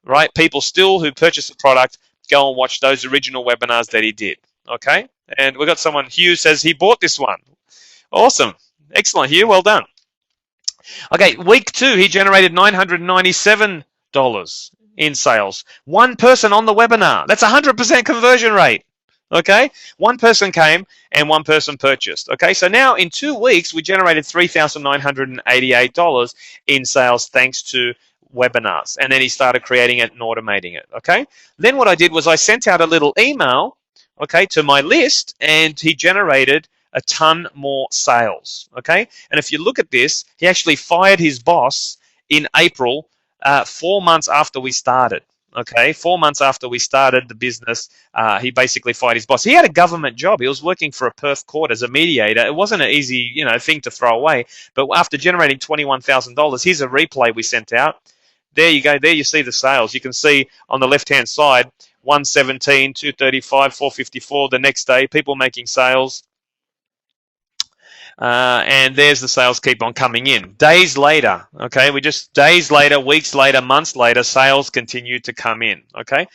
right, people still who purchase the product go and watch those original webinars that he did. Okay, and we got someone, Hugh says he bought this one. Awesome, excellent, Hugh, well done. Okay, week 2, he generated $997 in sales. One person on the webinar. That's 100% conversion rate. Okay, one person came and one person purchased. Okay, so now in 2 weeks, we generated $3,988 in sales thanks to webinars. And then he started creating it and automating it. Okay, then what I did was I sent out a little email, okay, to my list, and he generated a ton more sales, okay? And if you look at this, he actually fired his boss in April, 4 months after we started, okay? 4 months after we started the business, he basically fired his boss. He had a government job. He was working for a Perth court as a mediator. It wasn't an easy, thing to throw away. But after generating $21,000, here's a replay we sent out. There you go. There you see the sales. You can see on the left-hand side, 117, 235, 454 the next day, people making sales. And there's the sales keep on coming in. Days later, okay, days later, weeks later, months later, sales continue to come in, okay?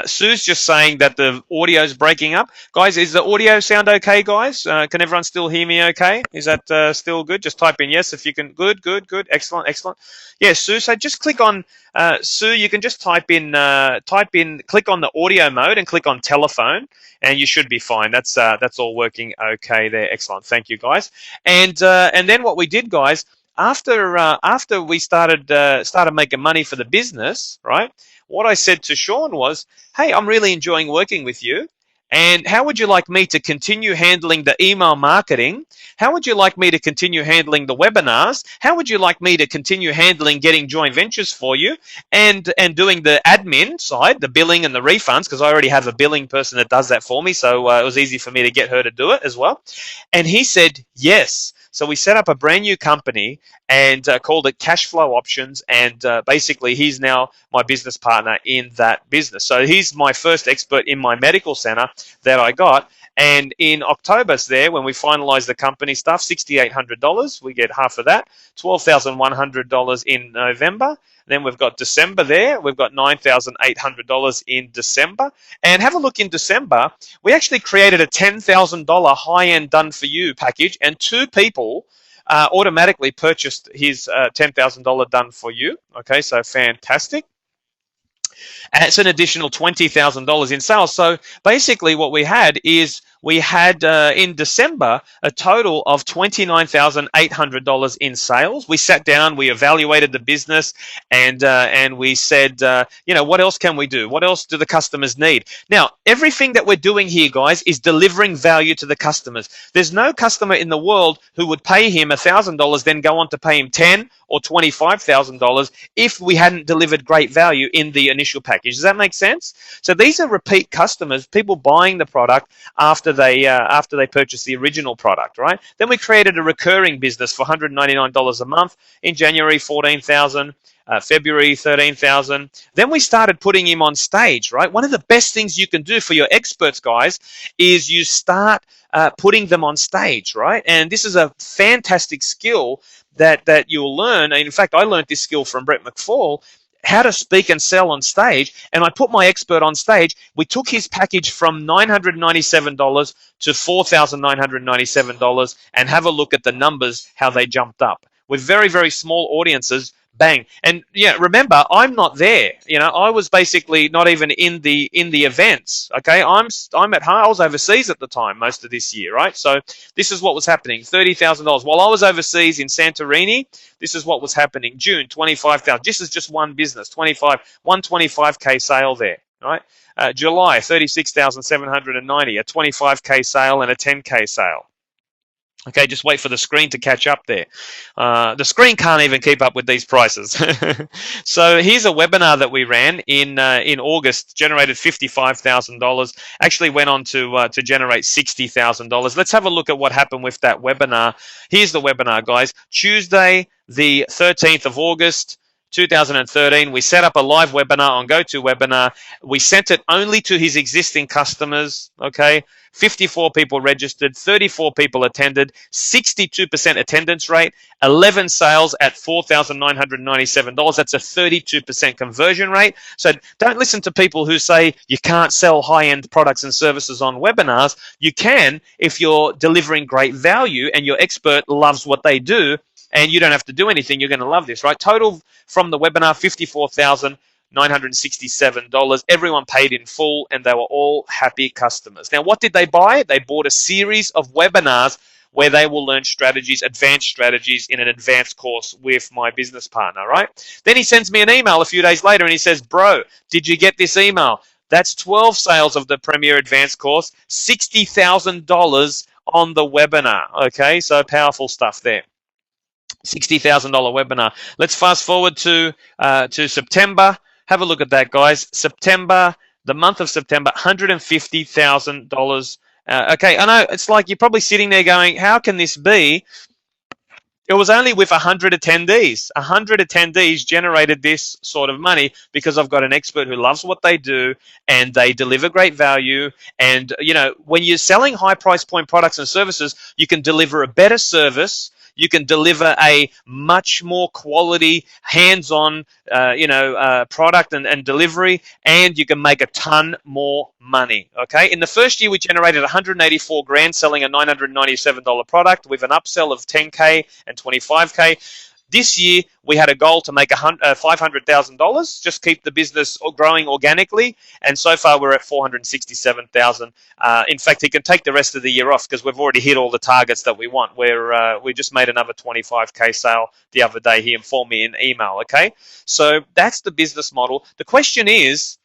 Sue's just saying that the audio's breaking up. Guys, is the audio sound okay, guys? Can everyone still hear me okay? Is that still good? Just type in yes if you can. Good, excellent. Yeah, Sue, so just click on, Sue, you can just type in, click on the audio mode and click on telephone, and you should be fine. That's all working okay there. Excellent. Thank you, guys. And then what we did, guys, after we started making money for the business, right? What I said to Sean was, hey, I'm really enjoying working with you. And how would you like me to continue handling the email marketing? How would you like me to continue handling the webinars? How would you like me to continue handling getting joint ventures for you and doing the admin side, the billing and the refunds, because I already have a billing person that does that for me, so it was easy for me to get her to do it as well. And he said, yes. So we set up a brand new company and called it Cash Flow Options, and basically he's now my business partner in that business. So he's my first expert in my medical center that I got, And in October's there, when we finalize the company stuff, $6,800, we get half of that. $12,100 in November. Then we've got December there. We've got $9,800 in December. And have a look in December. We actually created a $10,000 high-end done-for-you package, and 2 people automatically purchased his $10,000 done for you. Okay, so fantastic. And it's an additional $20,000 in sales. So basically what we had in December a total of $29,800 in sales. We sat down, we evaluated the business, and we said, what else can we do? What else do the customers need? Now, everything that we're doing here, guys, is delivering value to the customers. There's no customer in the world who would pay him $1,000, then go on to pay him $10,000 or $25,000 if we hadn't delivered great value in the initial package. Does that make sense? So these are repeat customers, people buying the product after they purchased the original product, right? Then we created a recurring business for $199 a month. In January, $14,000. February, $13,000. Then we started putting him on stage, right? One of the best things you can do for your experts, guys, is you start putting them on stage, right? And this is a fantastic skill that you'll learn. In fact, I learned this skill from Brett McFall, how to speak and sell on stage, and I put my expert on stage. We took his package from $997 to $4,997, and have a look at the numbers, how they jumped up. With very, very small audiences, bang. And yeah, remember, I'm not there. I was basically not even in the events. Okay, I'm at home. I was overseas at the time, most of this year, right? So this is what was happening. $30,000 while I was overseas in Santorini. This is what was happening. June, 25,000. This is just one business. 125K sale there, right? July, 36,790. A 25K sale and a 10K sale. Okay, just wait for the screen to catch up there. The screen can't even keep up with these prices. So here's a webinar that we ran in August, generated $55,000. Actually went on to generate $60,000. Let's have a look at what happened with that webinar. Here's the webinar, guys. Tuesday, the 13th of August, 2013, we set up a live webinar on GoToWebinar. We sent it only to his existing customers, okay? 54 people registered, 34 people attended, 62% attendance rate, 11 sales at $4,997. That's a 32% conversion rate. So don't listen to people who say you can't sell high-end products and services on webinars. You can if you're delivering great value and your expert loves what they do, and you don't have to do anything. You're going to love this, right? Total from the webinar, $54,967. Everyone paid in full, and they were all happy customers. Now, what did they buy? They bought a series of webinars where they will learn strategies, advanced strategies in an advanced course with my business partner, right? Then he sends me an email a few days later, and he says, bro, did you get this email? That's 12 sales of the Premier Advanced course, $60,000 on the webinar, okay? So powerful stuff there. $60,000 webinar. Let's fast forward to September. Have a look at that, guys. September, the month of September, $150,000. Okay, I know it's like you're probably sitting there going, how can this be? It was only with 100 attendees. 100 attendees generated this sort of money because I've got an expert who loves what they do and they deliver great value. And, when you're selling high price point products and services, you can deliver a better service. You can deliver a much more quality, hands-on, product and delivery, and you can make a ton more money. Okay. In the first year, we generated 184 grand selling a $997 product with an upsell of 10K and 25K. This year, we had a goal to make $500,000, just keep the business growing organically, and so far we're at $467,000. In fact, he can take the rest of the year off because we've already hit all the targets that we want. We just made another 25K sale the other day. He informed me in email, okay? So that's the business model. The question is,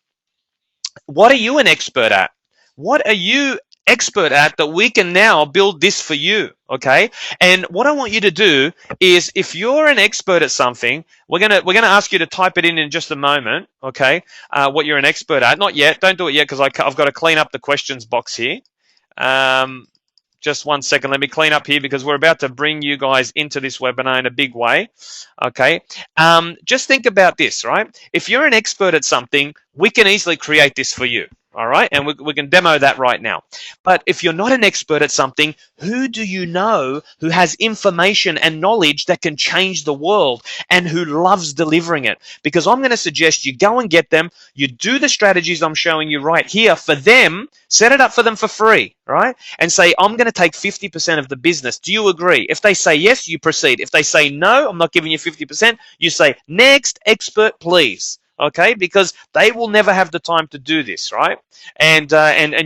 what are you an expert at? What are you expert at that we can now build this for you, okay? And what I want you to do is, if you're an expert at something, we're gonna ask you to type it in just a moment, okay? What you're an expert at. Not yet. Don't do it yet because I've got to clean up the questions box here. Just 1 second. Let me clean up here because we're about to bring you guys into this webinar in a big way, okay? Just think about this, right? If you're an expert at something, we can easily create this for you. All right, and we can demo that right now. But if you're not an expert at something, who do you know who has information and knowledge that can change the world and who loves delivering it? Because I'm going to suggest you go and get them, you do the strategies I'm showing you right here for them, set it up for them for free, right? And say, I'm going to take 50% of the business. Do you agree? If they say yes, you proceed. If they say no, I'm not giving you 50%, you say, next expert, please. Okay, because they will never have the time to do this, right? And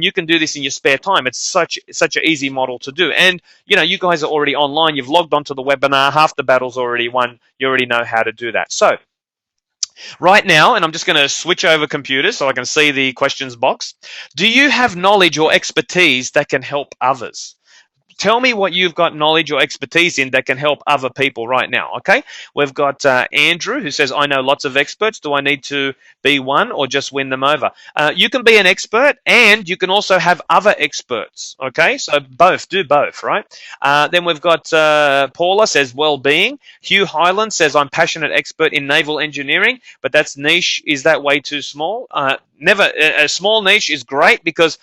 you can do this in your spare time. It's such an easy model to do. And you guys are already online. You've logged onto the webinar. Half the battle's already won. You already know how to do that. So right now, and I'm just going to switch over computers so I can see the questions box. Do you have knowledge or expertise that can help others? Tell me what you've got knowledge or expertise in that can help other people right now, okay? We've got Andrew who says, I know lots of experts. Do I need to be one or just win them over? You can be an expert and you can also have other experts, okay? So do both, right? Then we've got Paula says, well-being. Hugh Highland says, I'm passionate expert in naval engineering, but that's niche. Is that way too small? Never. A small niche is great because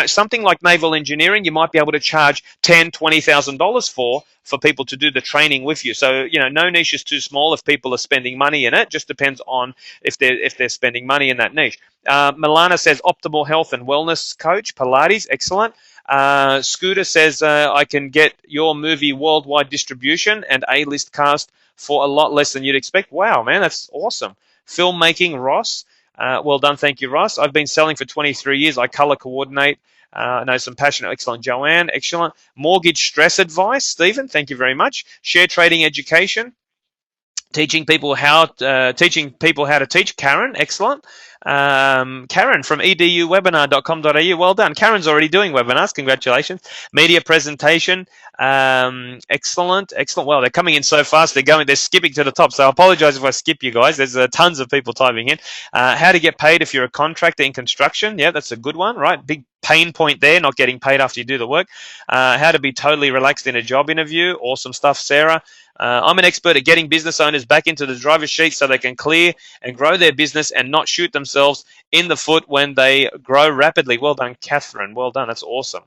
something like naval engineering, you might be able to charge $10,000-$20,000 for people to do the training with you. So no niche is too small if people are spending money in it. Just depends on if they're spending money in that niche. Milana says optimal health and wellness coach, Pilates, excellent. Scooter says I can get your movie worldwide distribution and A-list cast for a lot less than you'd expect. Wow, man, that's awesome. Filmmaking, Ross. Well done, thank you, Ross. I've been selling for 23 years. I color coordinate. I know some passionate, excellent. Joanne, excellent. Mortgage stress advice, Stephen, thank you very much. Share trading education. Teaching people how to teach, Karen, excellent. Karen from eduwebinar.com.au, well done. Karen's already doing webinars, congratulations. Media presentation, excellent. Well, they're coming in so fast, they're skipping to the top, so I apologize if I skip you guys. There's tons of people typing in. How to get paid if you're a contractor in construction, yeah, that's a good one, right? Big pain point there, not getting paid after you do the work. How to be totally relaxed in a job interview, awesome stuff, Sarah. I'm an expert at getting business owners back into the driver's seat so they can clear and grow their business and not shoot themselves in the foot when they grow rapidly. Well done, Catherine. Well done. That's awesome.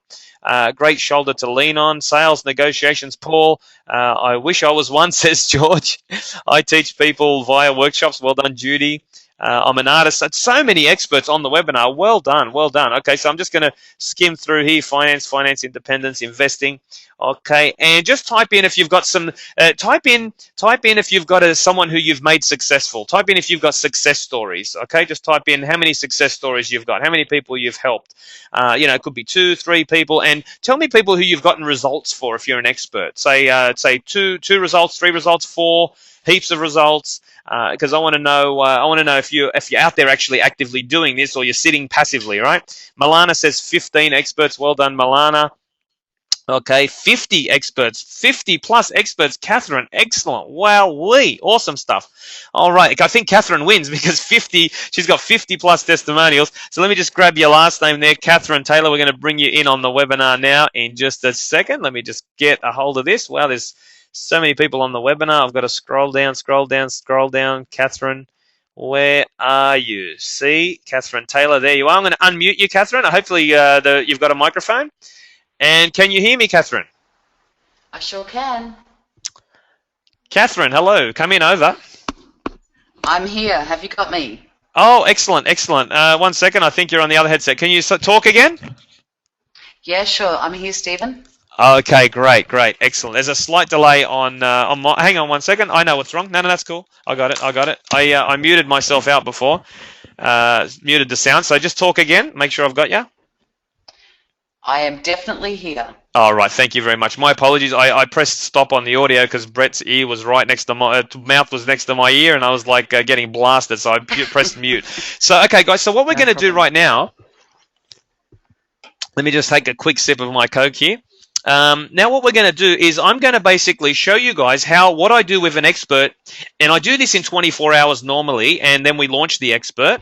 Great shoulder to lean on. Sales negotiations, Paul. I wish I was one, says George. I teach people via workshops. Well done, Judy. I'm an artist. So many experts on the webinar. Well done. Well done. Okay, so I'm just going to skim through here. Finance independence, investing. Okay, and just type in if you've got some. Type in if you've got someone who you've made successful. Type in if you've got success stories. Okay, just type in how many success stories you've got, how many people you've helped. It could be 2, 3 people, and tell me people who you've gotten results for if you're an expert. Say 2 results, 3 results, 4, heaps of results. Because I want to know. If you're out there actually actively doing this, or you're sitting passively, right? Milana says 15 experts. Well done, Milana. Okay, 50 experts, 50 plus experts. Catherine, excellent. Wowee, awesome stuff. All right, I think Catherine wins because she's got 50 plus testimonials. So let me just grab your last name there, Catherine Taylor. We're going to bring you in on the webinar now in just a second. Let me just get a hold of this. Wow, there's so many people on the webinar. I've got to scroll down. Catherine, where are you? See, Catherine Taylor, there you are. I'm going to unmute you, Catherine. Hopefully you've got a microphone. And can you hear me, Catherine? I sure can. Catherine, hello. Come in over. I'm here. Have you got me? Oh, excellent. 1 second. I think you're on the other headset. Can you talk again? Yeah, sure. I'm here, Stephen. Okay, great, excellent. There's a slight delay on my. Hang on 1 second. I know what's wrong. No, that's cool. I got it. I muted myself out before. Muted the sound. So just talk again. Make sure I've got you. I am definitely here. All right, thank you very much. My apologies. I pressed stop on the audio because Brett's ear was right next to my mouth was next to my ear, and I was like getting blasted, so I pressed mute. So okay, guys. So what we're going to do right now? Let me just take a quick sip of my Coke here. Now what we're going to do is I'm going to basically show you guys what I do with an expert, and I do this in 24 hours normally, and then we launch the expert.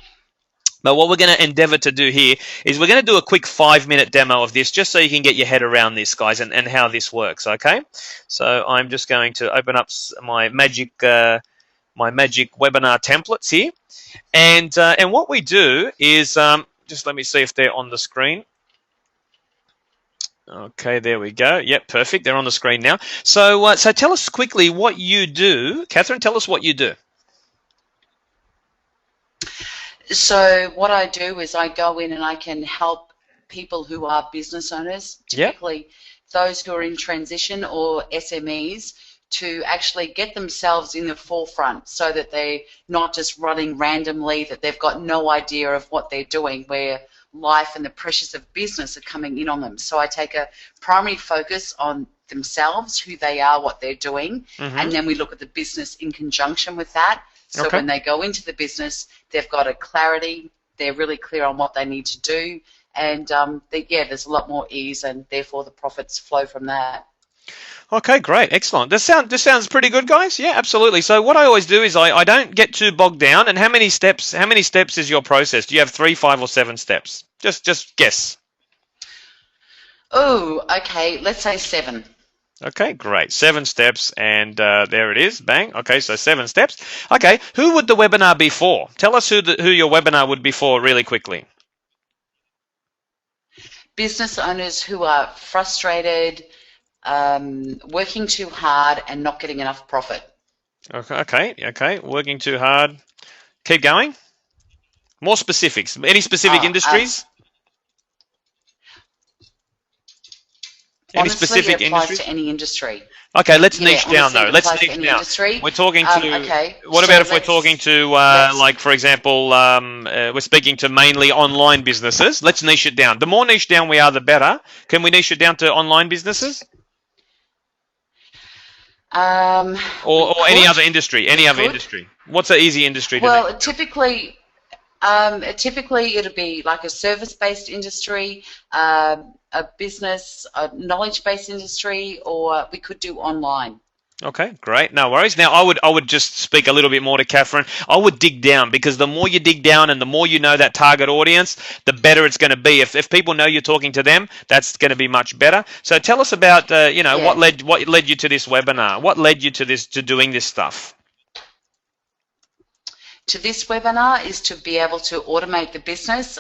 But what we're going to endeavor to do here is we're going to do a quick 5-minute demo of this just so you can get your head around this, guys, and how this works, okay? So I'm just going to open up my magic webinar templates here. And what we do is Just let me see if they're on the screen. Okay, there we go. Yep, perfect. They're on the screen now. So, so tell us quickly what you do. Catherine, tell us what you do. So what I do is I go in and I can help people who are business owners, Yep. typically those who are in transition or SMEs, to actually get themselves in the forefront so that they're not just running randomly, that they've got no idea of what they're doing, where life and the pressures of business are coming in on them. So I take a primary focus on themselves, who they are, what they're doing, and then we look at the business in conjunction with that. So Okay. when they go into the business, they've got a clarity, they're really clear on what they need to do, and there's a lot more ease, and therefore the profits flow from that. Okay, great, excellent. This sounds pretty good, guys. Yeah, absolutely. So what I always do is I don't get too bogged down. And how many steps is your process? Do you have 3, 5, or 7 steps? Just guess. Oh, okay, let's say 7. Okay, great. 7 steps, and there it is. Bang. Okay, so 7 steps. Okay, who would the webinar be for? Tell us who your webinar would be for really quickly. Business owners who are frustrated, working too hard, and not getting enough profit. Okay. Working too hard. Keep going. More specifics. Any specific industries? Any Honestly, specific it applies industries? to any industry. Okay, let's Yeah, niche down honestly, though. it Let's applies to niche any down. industry. We're talking to. Okay. What So about if we're let's- talking to, let's- like for example, we're speaking to mainly online businesses. Let's niche it down. The more niche down we are, the better. Can we niche it down to online businesses or we any could. other industry? Any other could. industry? What's an easy industry to Well, niche? typically it'll be like a service-based industry, a business, a knowledge-based industry, or we could do online. Okay, great. No worries. Now, I would just speak a little bit more to Catherine. I would dig down, because the more you dig down and the more you know that target audience, the better it's going to be. If people know you're talking to them, that's going to be much better. So tell us about what led you to this webinar? What led you to doing this stuff? To this webinar is to be able to automate the business.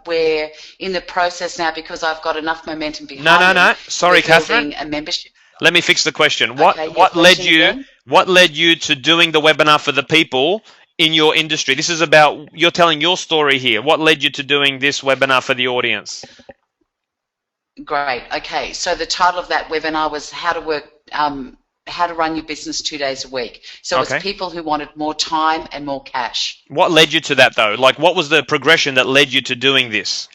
We're in the process now, because I've got enough momentum behind No. me. Sorry, We're building Catherine. a membership. Let me fix the question. Okay, What led question you again? what led you to doing the webinar for the people in your industry? This is about, you're telling your story here. What led you to doing this webinar for the audience? Great. Okay. So the title of that webinar was how to run your business 2 days a week. So Okay. it's people who wanted more time and more cash. What led you to that though? Like, what was the progression that led you to doing this?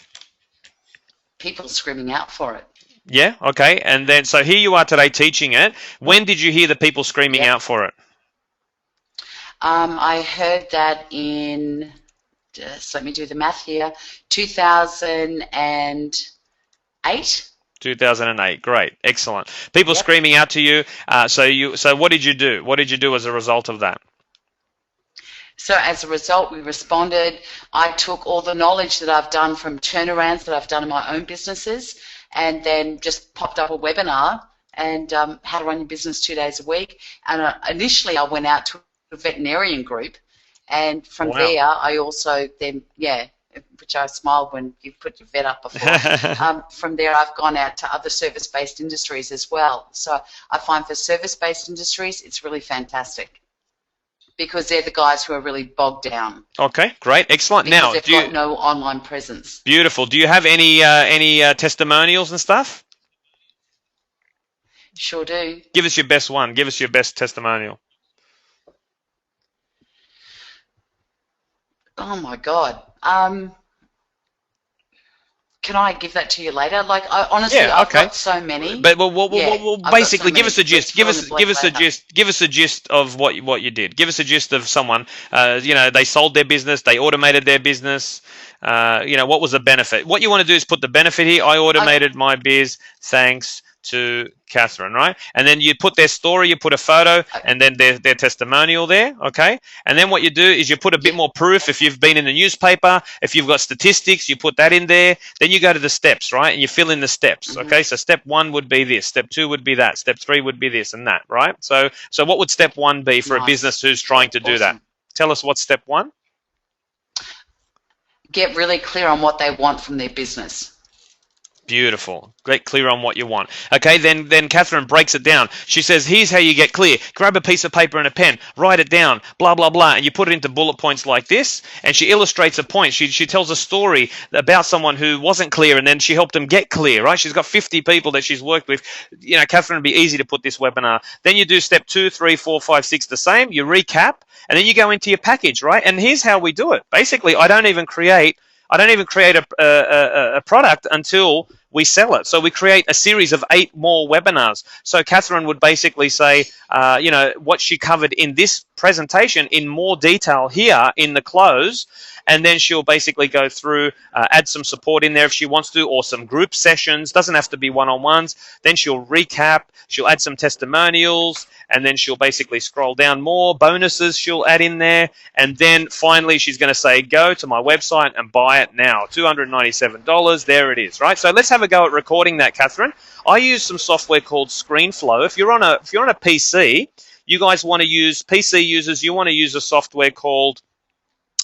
People screaming out for it. Yeah, okay. And then, so here you are today teaching it. When did you hear the people screaming out for it? I heard that in, just let me do the math here, 2008. 2008. Great. Excellent. People Yep. screaming out to you. So what did you do? What did you do as a result of that? So as a result, we responded. I took all the knowledge that I've done from turnarounds that I've done in my own businesses, and then just popped up a webinar and how to run your business 2 days a week. And initially I went out to a veterinarian group, and from Wow. there I also then, which I smiled when you put your vet up before. From there I've gone out to other service-based industries as well. So I find for service-based industries it's really fantastic, because they're the guys who are really bogged down. Okay, great, excellent. Because Now, they've got no online presence. beautiful. Do you have any testimonials and stuff? Sure do. Give us your best one. Give us your best testimonial. Oh my God. Can I give that to you later? Like, honestly, Yeah, okay. I've got so many. But I've got basically, so give us a many. gist. Let's fill in the blank later. Give us a gist of what you did. Give us a gist of someone. They sold their business. They automated their business. What was the benefit? What you want to do is put the benefit here. I automated my biz thanks to Catherine, right? And then you put their story, you put a photo, and then their testimonial there, okay? And then what you do is you put a bit more proof. If you've been in the newspaper, if you've got statistics, you put that in there. Then you go to the steps, right? And you fill in the steps, okay? So step 1 would be this, step 2 would be that, step 3 would be this and that, right? So what would step 1 be for a Nice. business who's trying to do that? Awesome. Tell us what's step 1. get really clear on what they want from their business. Beautiful. Get clear on what you want. Okay, then Catherine breaks it down. She says, here's how you get clear. Grab a piece of paper and a pen, write it down, blah, blah, blah, and you put it into bullet points like this, and she illustrates a point. She tells a story about someone who wasn't clear, and then she helped them get clear, right? She's got 50 people that she's worked with. You know, Catherine, would be easy to put this webinar. Then you do step 2, 3, 4, 5, 6 the same. You recap, and then you go into your package, right? And here's how we do it. Basically, I don't even create a product until we sell it. So we create a series of 8 more webinars. So Catherine would basically say, what she covered in this presentation in more detail here in the close, and then she'll basically go through, add some support in there if she wants to, or some group sessions. Doesn't have to be one-on-ones. Then she'll recap, she'll add some testimonials, and then she'll basically scroll down more bonuses she'll add in there, and then finally she's going to say, go to my website and buy it now. $297, there it is, right? So let's have a go at recording that, Catherine. I use some software called ScreenFlow. If you're on a PC, you guys want to use, PC users, you want to use a software called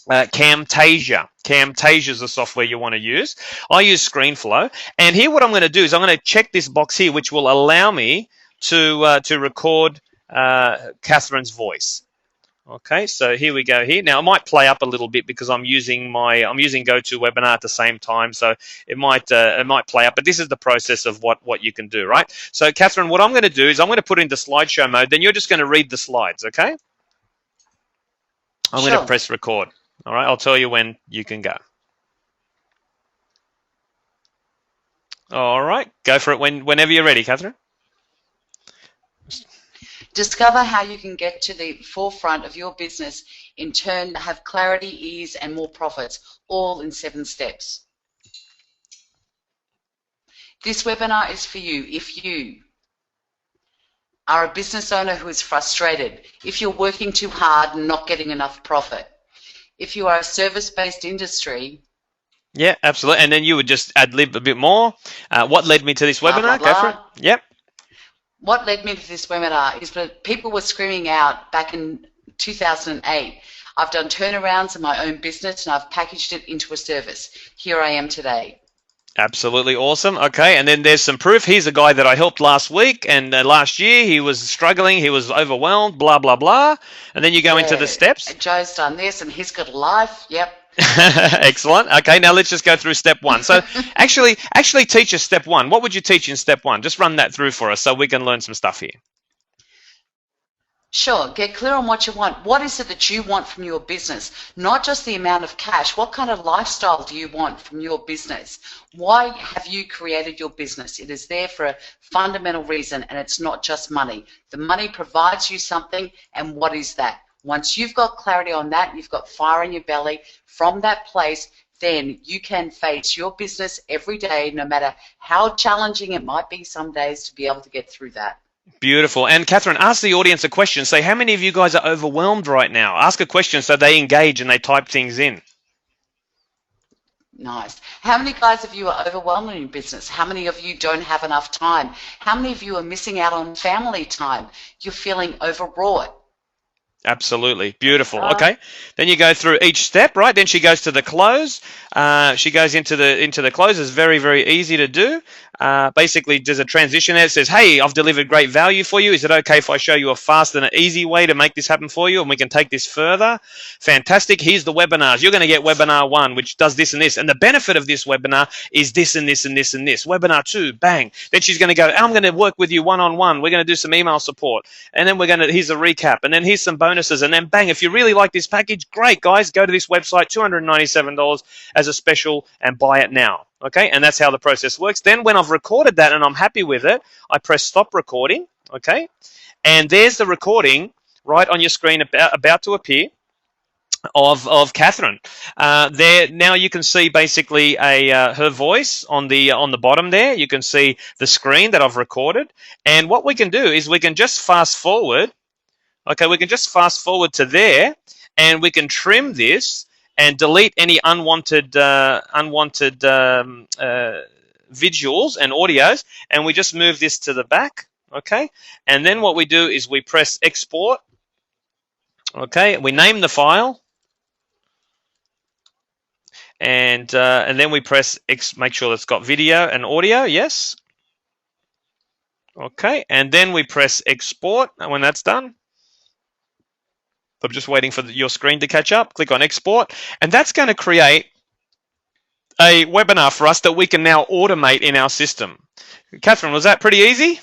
Camtasia. Camtasia is the software you want to use. I use ScreenFlow, and here what I'm going to do is I'm going to check this box here, which will allow me to record Catherine's voice. Okay, so here we go here. Now, it might play up a little bit because I'm using GoToWebinar at the same time, so it might play up. But this is the process of what you can do, right? So, Catherine, what I'm going to do is I'm going to put it into slideshow mode. Then you're just going to read the slides, okay? I'm going to press record. All right, I'll tell you when you can go. All right, go for it whenever you're ready, Catherine. Discover how you can get to the forefront of your business, in turn have clarity, ease, and more profits, all in 7 steps. This webinar is for you if you are a business owner who is frustrated, if you're working too hard and not getting enough profit, if you are a service-based industry. Yeah, absolutely. And then you would just ad-lib a bit more. What led me to this webinar? Blah, blah, blah. Go for it. Yep. What led me to this webinar is that people were screaming out back in 2008. I've done turnarounds in my own business and I've packaged it into a service. Here I am today. Absolutely awesome. Okay, and then there's some proof. Here's a guy that I helped last week, and last year he was struggling, he was overwhelmed, blah, blah, blah. And then you go into the steps. Joe's done this and he's got a life. Yep. Excellent. Okay, now let's just go through step 1. So actually teach us step 1. What would you teach in step 1? Just run that through for us so we can learn some stuff here. Sure. Get clear on what you want. What is it that you want from your business? Not just the amount of cash. What kind of lifestyle do you want from your business? Why have you created your business? It is there for a fundamental reason, and it's not just money. The money provides you something, and what is that? Once you've got clarity on that, you've got fire in your belly, from that place, then you can face your business every day, no matter how challenging it might be some days, to be able to get through that. Beautiful. And Catherine, ask the audience a question. Say, how many of you guys are overwhelmed right now? Ask a question so they engage and they type things in. Nice. How many guys of you are overwhelmed in your business? How many of you don't have enough time? How many of you are missing out on family time? You're feeling overwrought. Absolutely. Beautiful. Okay. Then you go through each step, right? Then she goes to the close. She goes into the close. It's very, very easy to do. Basically, there's a transition there that says, hey, I've delivered great value for you. Is it okay if I show you a fast and an easy way to make this happen for you? And we can take this further. Fantastic. Here's the webinars. You're going to get webinar 1, which does this and this. And the benefit of this webinar is this and this and this and this. Webinar 2, bang. Then she's going to go, I'm going to work with you one-on-one. We're going to do some email support. And then here's a recap. And then here's some bonuses. And then bang, if you really like this package, great, guys, go to this website, $297 as a special, and buy it now. Okay, and that's how the process works. Then when I've recorded that and I'm happy with it, I press stop recording, okay? And there's the recording right on your screen about to appear of Catherine. There now you can see basically her voice on the bottom there. You can see the screen that I've recorded. And what we can do is we can just fast forward. Okay, we can just fast forward to there, and we can trim this and delete any unwanted visuals and audios, and we just move this to the back, okay? And then what we do is we press export, okay? We name the file, and then we press make sure it's got video and audio. Yes. Okay, and then we press export. And when that's done, I'm just waiting for your screen to catch up. Click on export, and that's going to create a webinar for us that we can now automate in our system. Catherine, was that pretty easy?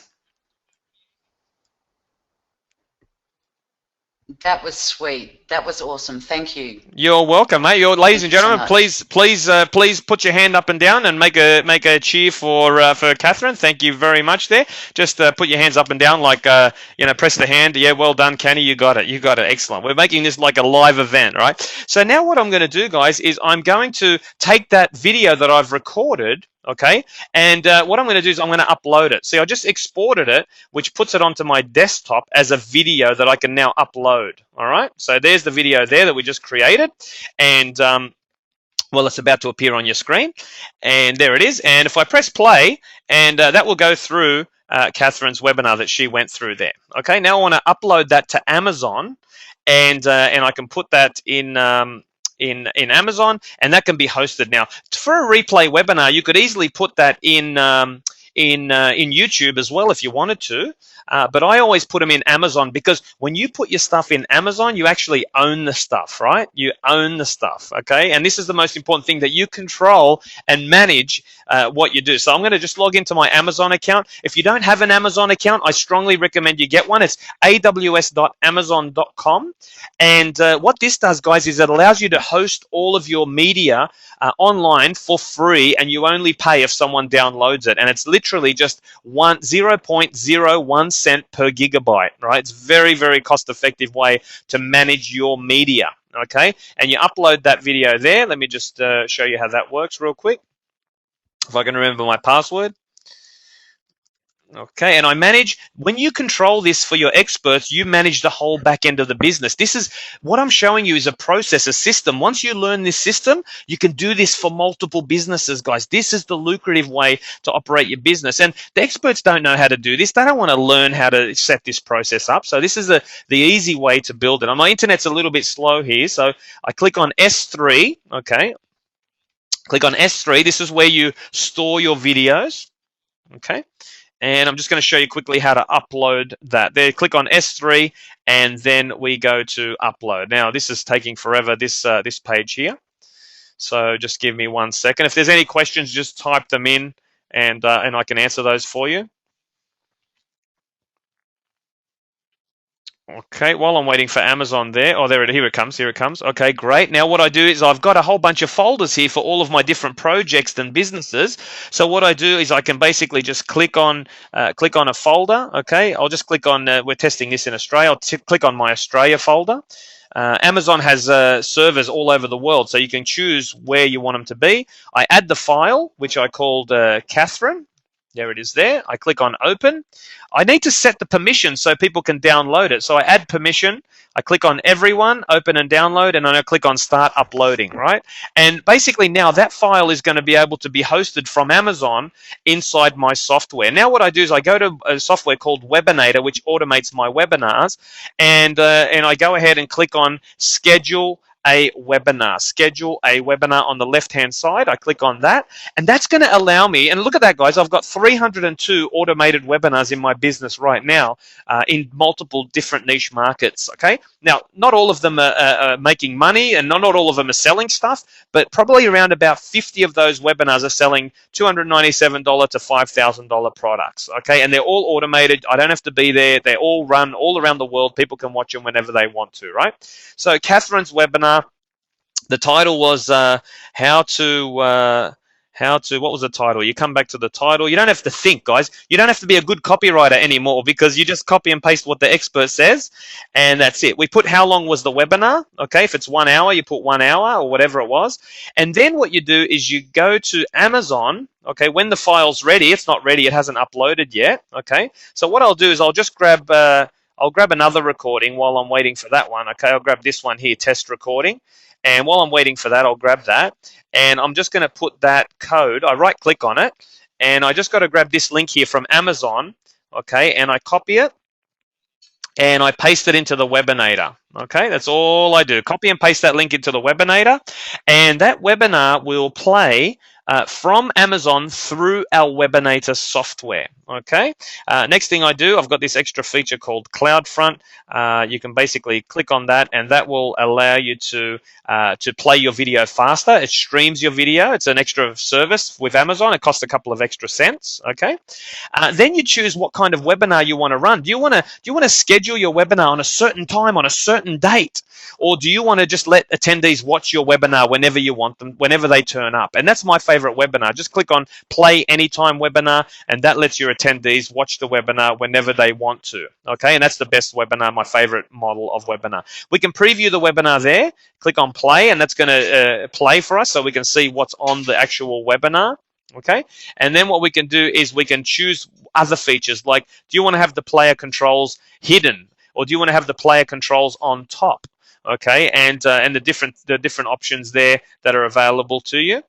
That was sweet. That was awesome. Thank you. You're welcome, mate. Ladies and gentlemen, please put your hand up and down and make a cheer for Catherine. Thank you very much. There, just put your hands up and down, like press the hand. Yeah, well done, Kenny. You got it. You got it. Excellent. We're making this like a live event, right? So now what I'm going to do, guys, is I'm going to take that video that I've recorded. Okay, and what I'm going to do is I'm going to upload it. See, I just exported it, which puts it onto my desktop as a video that I can now upload. All right, so there's the video there that we just created, and well, it's about to appear on your screen, and there it is. And if I press play, and that will go through Catherine's webinar that she went through there. Okay, now I want to upload that to Amazon, and I can put that in Amazon, and that can be hosted. Now, for a replay webinar, you could easily put that in YouTube as well if you wanted to. But I always put them in Amazon, because when you put your stuff in Amazon, you actually own the stuff, right? You own the stuff, okay? And this is the most important thing, that you control and manage what you do. So I'm going to just log into my Amazon account. If you don't have an Amazon account, I strongly recommend you get one. It's aws.amazon.com. And what this does, guys, is it allows you to host all of your media online for free, and you only pay if someone downloads it. And it's literally just 0.01 cent per gigabyte, right? It's very, very cost-effective way to manage your media, okay? And you upload that video there. Let me just show you how that works real quick, if I can remember my password. Okay, and I manage, when you control this for your experts, you manage the whole back end of the business. This is what I'm showing you, is a process, a system. Once you learn this system, you can do this for multiple businesses, guys. This is the lucrative way to operate your business. And the experts don't know how to do this. They don't want to learn how to set this process up. So this is the easy way to build it. And my internet's a little bit slow here, so I click on S3, okay? Click on S3. This is where you store your videos, okay? And I'm just going to show you quickly how to upload that. There, click on S3, and then we go to upload. Now, this is taking forever, this page here. So just give me 1 second. If there's any questions, just type them in, and I can answer those for you. Okay, while I'm waiting for Amazon there. Oh, here it comes. Okay, great. Now what I do is I've got a whole bunch of folders here for all of my different projects and businesses. So what I do is I can basically just click on a folder. Okay, I'll just click on, we're testing this in Australia. I'll click on my Australia folder. Amazon has servers all over the world, so you can choose where you want them to be. I add the file, which I called Catherine. There it is there. I click on open. I need to set the permission so people can download it. So I add permission. I click on everyone, open and download, and then I click on start uploading, right? And basically now that file is going to be able to be hosted from Amazon inside my software. Now what I do is I go to a software called Webinator, which automates my webinars, and I go ahead and click on schedule a webinar. Schedule a webinar on the left-hand side. I click on that, and that's going to allow me, and look at that, guys, I've got 302 automated webinars in my business right now in multiple different niche markets, okay? Now, not all of them are making money, and not all of them are selling stuff, but probably around about 50 of those webinars are selling $297 to $5,000 products, okay? And they're all automated. I don't have to be there. They're all run all around the world. People can watch them whenever they want to, right? So Catherine's webinar, the title was how to, what was the title? You come back to the title. You don't have to think, guys. You don't have to be a good copywriter anymore, because you just copy and paste what the expert says, and that's it. We put how long was the webinar, okay? If it's 1 hour, you put 1 hour or whatever it was. And then what you do is you go to Amazon, okay? When the file's ready, it's not ready, it hasn't uploaded yet, okay? So what I'll do is I'll just grab another recording while I'm waiting for that one, okay? I'll grab this one here, test recording. And while I'm waiting for that, I'll grab that. And I'm just going to put that code. I right-click on it. And I just got to grab this link here from Amazon. Okay, and I copy it. and I paste it into the Webinator. Okay, that's all I do. Copy and paste that link into the Webinator, and that webinar will play from Amazon through our Webinator software. Okay. Next thing I do, I've got this extra feature called CloudFront. You can basically click on that, and that will allow you to play your video faster. It streams your video. It's an extra service with Amazon. It costs a couple of extra cents. Okay. Then you choose what kind of webinar you want to run. Do you want to schedule your webinar on a certain time, on a certain date, or do you want to just let attendees watch your webinar whenever you want them, whenever they turn up? And that's my favorite webinar. Just click on Play Anytime Webinar, and that lets your attendees watch the webinar whenever they want to. Okay, and that's the best webinar, my favorite model of webinar. We can preview the webinar there. Click on Play, and that's going to play for us so we can see what's on the actual webinar. Okay, and then what we can do is we can choose other features, like do you want to have the player controls hidden, or do you want to have the player controls on top? Okay, and the different options there that are available to you.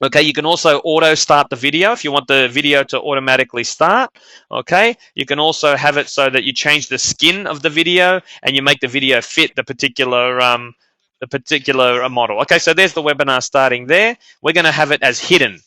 Okay, you can also auto start the video if you want the video to automatically start. Okay, you can also have it so that you change the skin of the video and you make the video fit the particular model. Okay, so there's the webinar starting there. We're going to have it as hidden.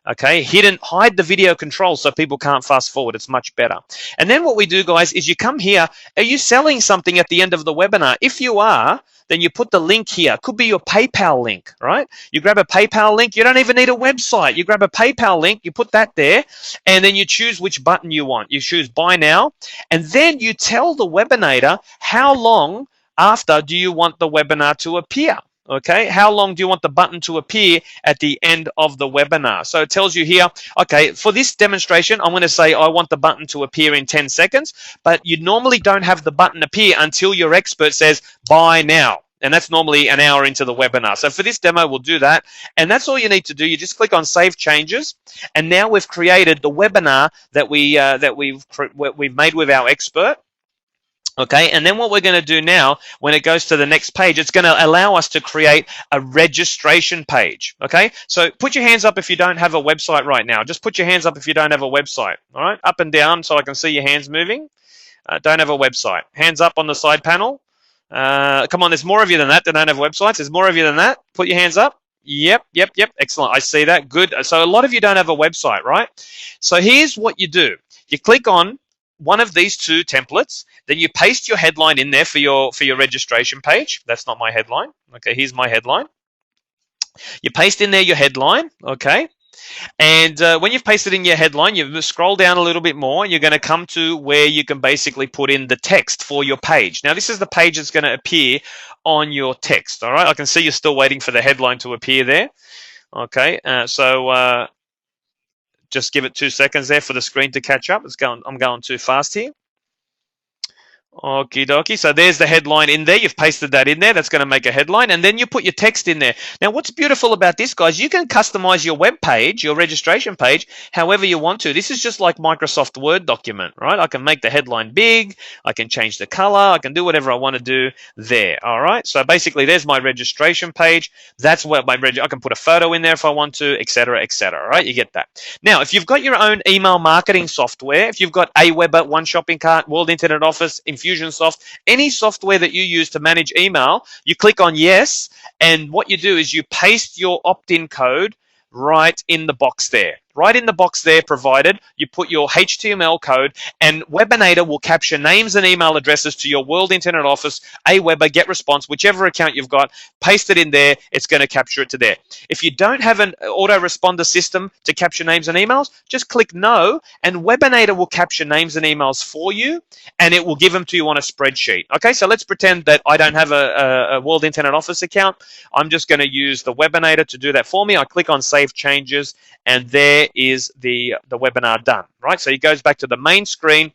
Okay, hidden, hide the video controls so people can't fast forward. It's much better. And then what we do, guys, is you come here. Are you selling something at the end of the webinar? If you are, then you put the link here. Could be your PayPal link, right? You grab a PayPal link. You don't even need a website. You grab a PayPal link, you put that there, and then you choose which button you want. You choose Buy Now, and then you tell the Webinator how long after do you want the webinar to appear. Okay, how long do you want the button to appear at the end of the webinar? So it tells you here, okay, for this demonstration, I'm going to say I want the button to appear in 10 seconds, but you normally don't have the button appear until your expert says, buy now. And that's normally an hour into the webinar. So for this demo, we'll do that. And that's all you need to do. You just click on Save Changes. And now we've created the webinar that we've made with our expert. Okay, and then what we're going to do now, when it goes to the next page, it's going to allow us to create a registration page. Okay, so put your hands up if you don't have a website right now. Just put your hands up if you don't have a website. All right, up and down so I can see your hands moving. Don't have a website. Hands up on the side panel. Come on, there's more of you than that that don't have websites. There's more of you than that. Put your hands up. Yep. Excellent. I see that. Good. So a lot of you don't have a website, right? So here's what you do. You click on one of these two templates, then you paste your headline in there for your registration page. That's not my headline. Okay, here's my headline. You paste in there your headline, okay? And when you've pasted in your headline, you scroll down a little bit more, and you're going to come to where you can basically put in the text for your page. Now, this is the page that's going to appear on your text, all right? I can see you're still waiting for the headline to appear there. Okay, so just give it 2 seconds there for the screen to catch up. I'm going too fast here. Okie dokie. So there's the headline in there. You've pasted that in there. That's going to make a headline. And then you put your text in there. Now, what's beautiful about this, guys, you can customize your web page, your registration page, however you want to. This is just like Microsoft Word document, right? I can make the headline big. I can change the color. I can do whatever I want to do there. All right. So basically, there's my registration page. That's where I can put a photo in there if I want to, etc., etc. All right. You get that. Now, if you've got your own email marketing software, if you've got Aweber, One Shopping Cart, World Internet Office, Infusionsoft, any software that you use to manage email, you click on yes, and what you do is you paste your opt-in code right in the box there. Right in the box there provided, you put your HTML code, and Webinator will capture names and email addresses to your World Internet Office, Aweber, GetResponse, whichever account you've got, paste it in there, it's going to capture it to there. If you don't have an autoresponder system to capture names and emails, just click no, and Webinator will capture names and emails for you, and it will give them to you on a spreadsheet. Okay, so let's pretend that I don't have a World Internet Office account. I'm just going to use the Webinator to do that for me. I click on Save Changes, and there is the webinar done, right? So it goes back to the main screen,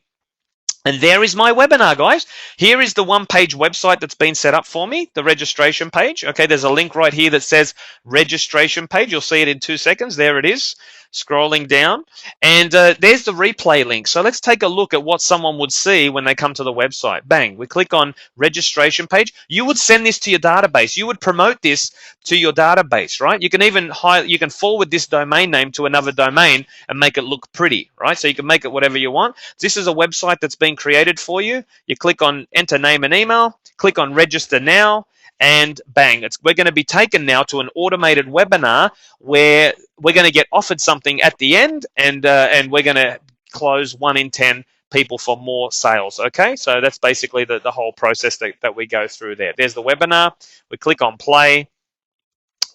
and there is my webinar, guys. Here is the one-page website that's been set up for me, the registration page. Okay, there's a link right here that says registration page. You'll see it in 2 seconds. There it is. scrolling down, and there's the replay link. So let's take a look at what someone would see when they come to the website. Bang, we click on registration page. You would send this to your database. You would promote this to your database, right? You can even forward this domain name to another domain and make it look pretty, right? So you can make it whatever you want. This is a website that's been created for you. You click on enter name and email, click on register now, and bang, we're going to be taken now to an automated webinar where we're going to get offered something at the end, and we're going to close 1 in 10 people for more sales. Okay, so that's basically the whole process that we go through there. There's the webinar. We click on play,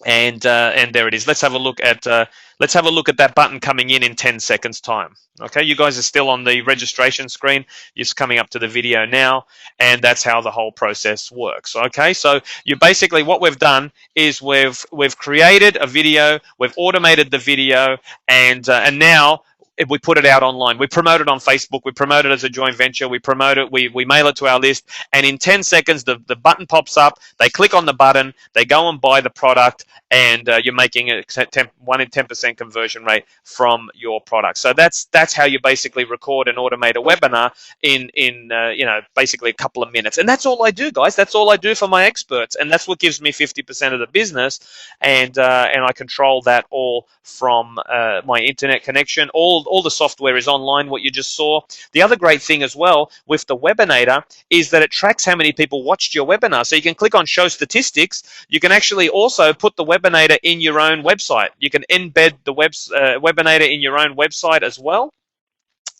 and there it is. Let's have a look at that button coming in 10 seconds time. Okay, you guys are still on the registration screen. It's coming up to the video now, and that's how the whole process works. Okay, so you basically, what we've done is we've created a video, we've automated the video, and now we put it out online. We promote it on Facebook. We promote it as a joint venture. We promote it. We mail it to our list. And in 10 seconds, the button pops up. They click on the button. They go and buy the product. And you're making a 1 in 10% conversion rate from your product. So that's how you basically record and automate a webinar in basically a couple of minutes. And that's all I do, guys. That's all I do for my experts. And that's what gives me 50% of the business. And I control that all from my internet connection. All the software is online, what you just saw. The other great thing as well with the Webinator is that it tracks how many people watched your webinar. So you can click on show statistics. You can actually also put the Webinator in your own website. You can embed the Webinator in your own website as well.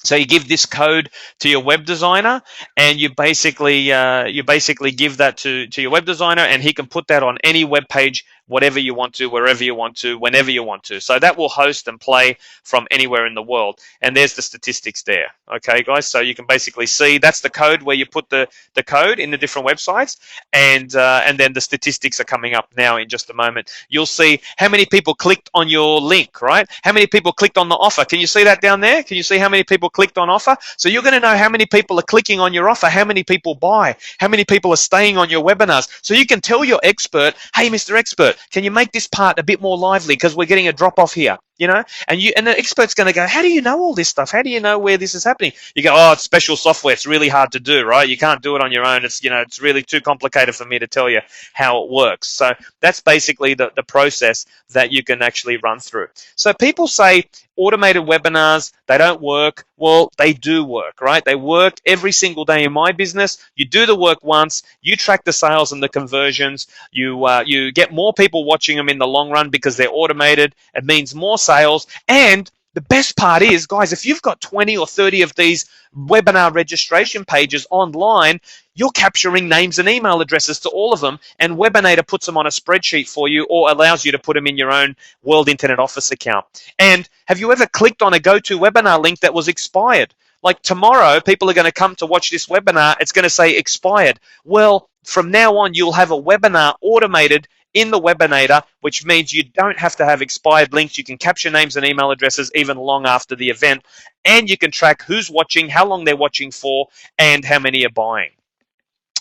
So you give this code to your web designer, and you basically give that to your web designer, and he can put that on any web page, whatever you want to, wherever you want to, whenever you want to. So that will host and play from anywhere in the world. And there's the statistics there. Okay, guys. So you can basically see that's the code where you put the code in the different websites, and then the statistics are coming up now in just a moment. You'll see how many people clicked on your link, right? How many people clicked on the offer? Can you see that down there? Can you see how many people clicked on offer? So you're going to know how many people are clicking on your offer, how many people buy, how many people are staying on your webinars. So you can tell your expert, hey, Mr. Expert, can you make this part a bit more lively because we're getting a drop off here, and the expert's going to go, how do you know all this stuff? How do you know where this is happening? You go, oh, it's special software. It's really hard to do, right? You can't do it on your own. It's really too complicated for me to tell you how it works. So that's basically the process that you can actually run through. So people say automated webinars, they don't work. Well, they do work, right? They work every single day in my business. You do the work once, you track the sales and the conversions, you get more people watching them in the long run because they're automated. It means more sales. And the best part is, guys, if you've got 20 or 30 of these webinar registration pages online, you're capturing names and email addresses to all of them, and Webinator puts them on a spreadsheet for you or allows you to put them in your own World Internet Office account. And have you ever clicked on a GoToWebinar link that was expired? Like tomorrow, people are going to come to watch this webinar. It's going to say expired. Well, from now on, you'll have a webinar automated in the Webinator, which means you don't have to have expired links. You can capture names and email addresses even long after the event, and you can track who's watching, how long they're watching for, and how many are buying.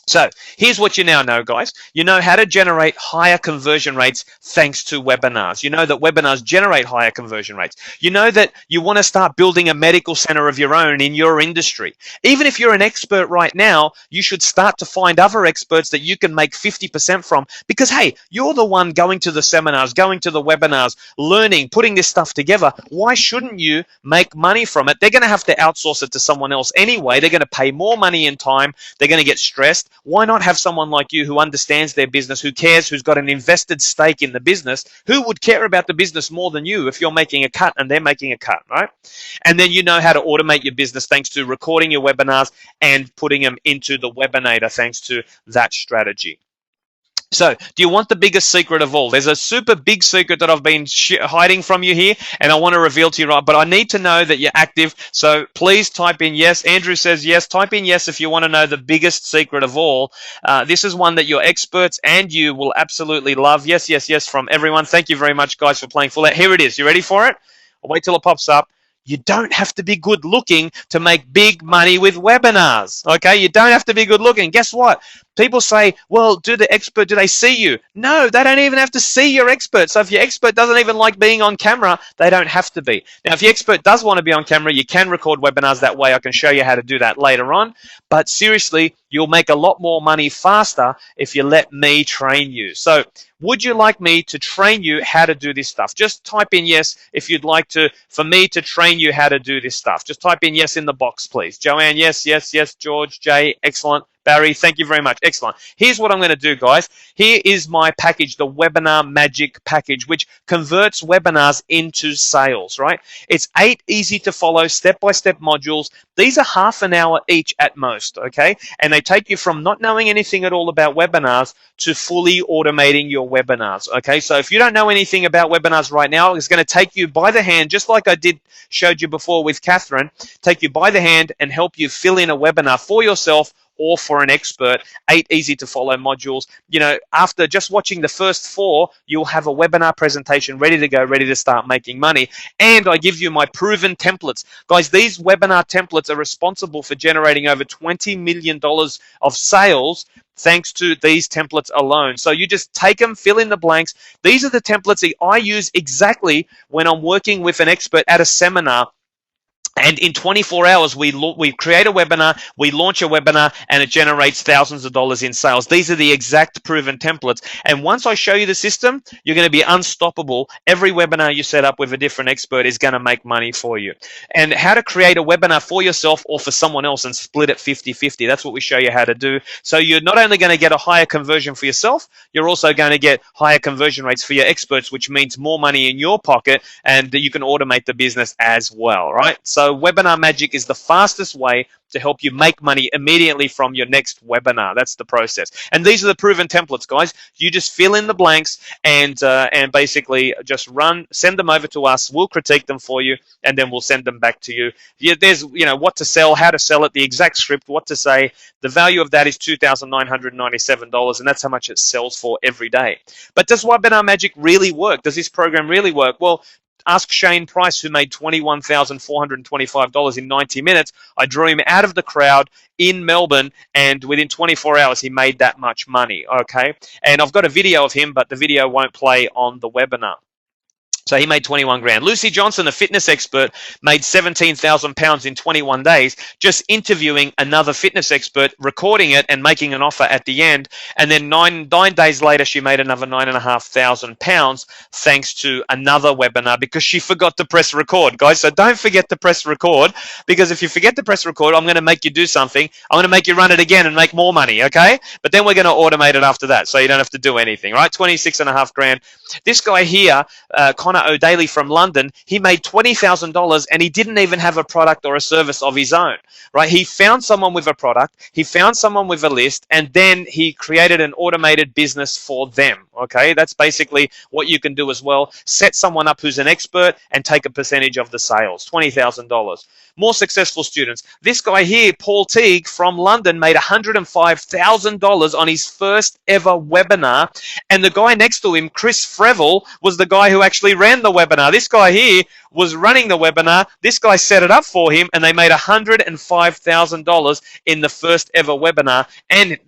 So here's what you now know, guys. You know how to generate higher conversion rates thanks to webinars. You know that webinars generate higher conversion rates. You know that you want to start building a medical center of your own in your industry. Even if you're an expert right now, you should start to find other experts that you can make 50% from, because, hey, you're the one going to the seminars, going to the webinars, learning, putting this stuff together. Why shouldn't you make money from it? They're going to have to outsource it to someone else anyway. They're going to pay more money and time. They're going to get stressed. Why not have someone like you who understands their business, who cares, who's got an invested stake in the business, who would care about the business more than you if you're making a cut and they're making a cut, right? And then you know how to automate your business thanks to recording your webinars and putting them into the Webinator thanks to that strategy. So, do you want the biggest secret of all? There's a super big secret that I've been hiding from you here, and I want to reveal to you, right? But I need to know that you're active, so please type in yes. Andrew says yes. Type in yes if you want to know the biggest secret of all. This is one that your experts and you will absolutely love. Yes, yes, yes from everyone. Thank you very much, guys, for playing full out. Here it is. You ready for it? I'll wait till it pops up. You don't have to be good looking to make big money with webinars, okay? You don't have to be good looking. Guess what? People say, well, do they see you? No, they don't even have to see your expert. So if your expert doesn't even like being on camera, they don't have to be. Now, if your expert does want to be on camera, you can record webinars that way. I can show you how to do that later on. But seriously, you'll make a lot more money faster if you let me train you. So would you like me to train you how to do this stuff? Just type in yes if you'd like for me to train you how to do this stuff. Just type in yes in the box, please. Joanne, yes, yes, yes. George, Jay, excellent. Barry, thank you very much. Excellent. Here's what I'm going to do, guys. Here is my package, the Webinar Magic package, which converts webinars into sales, right? It's 8 easy to follow step-by-step modules. These are half an hour each at most, okay? And they take you from not knowing anything at all about webinars to fully automating your webinars, okay? So if you don't know anything about webinars right now, it's going to take you by the hand, just like I showed you before with Catherine, take you by the hand and help you fill in a webinar for yourself or for an expert. 8 easy to follow modules. You know, after just watching the first 4, you'll have a webinar presentation ready to go, ready to start making money. And I give you my proven templates. Guys, these webinar templates are responsible for generating over $20 million of sales thanks to these templates alone. So you just take them, fill in the blanks. These are the templates that I use exactly when I'm working with an expert at a seminar. And in 24 hours, we create a webinar, we launch a webinar, and it generates thousands of dollars in sales. These are the exact proven templates. And once I show you the system, you're going to be unstoppable. Every webinar you set up with a different expert is going to make money for you. And how to create a webinar for yourself or for someone else and split it 50-50. That's what we show you how to do. So you're not only going to get a higher conversion for yourself, you're also going to get higher conversion rates for your experts, which means more money in your pocket, and you can automate the business as well, right? So Webinar Magic is the fastest way to help you make money immediately from your next webinar. That's the process. And these are the proven templates, guys. You just fill in the blanks and basically just send them over to us. We'll critique them for you, and then we'll send them back to you. There's, what to sell, how to sell it, the exact script, what to say. The value of that is $2,997, and that's how much it sells for every day. But does Webinar Magic really work? Does this program really work? Well, ask Shane Price, who made $21,425 in 90 minutes. I drew him out of the crowd in Melbourne, and within 24 hours, he made that much money, okay? And I've got a video of him, but the video won't play on the webinar. So he made 21 grand. Lucy Johnson, a fitness expert, made 17,000 pounds in 21 days, just interviewing another fitness expert, recording it and making an offer at the end. And then nine days later, she made another 9,500 pounds thanks to another webinar because she forgot to press record, guys. So don't forget to press record, because if you forget to press record, I'm going to make you do something. I'm going to make you run it again and make more money, okay? But then we're going to automate it after that, so you don't have to do anything, right? 26.5 grand. This guy here, Connor O'Daly from London, he made $20,000 and he didn't even have a product or a service of his own, right? He found someone with a product, he found someone with a list, and then he created an automated business for them, okay? That's basically what you can do as well. Set someone up who's an expert and take a percentage of the sales, $20,000. More successful students. This guy here, Paul Teague from London, made $105,000 on his first ever webinar. And the guy next to him, Chris Freville, was the guy who actually ran the webinar. This guy here was running the webinar. This guy set it up for him, and they made $105,000 in the first ever webinar. And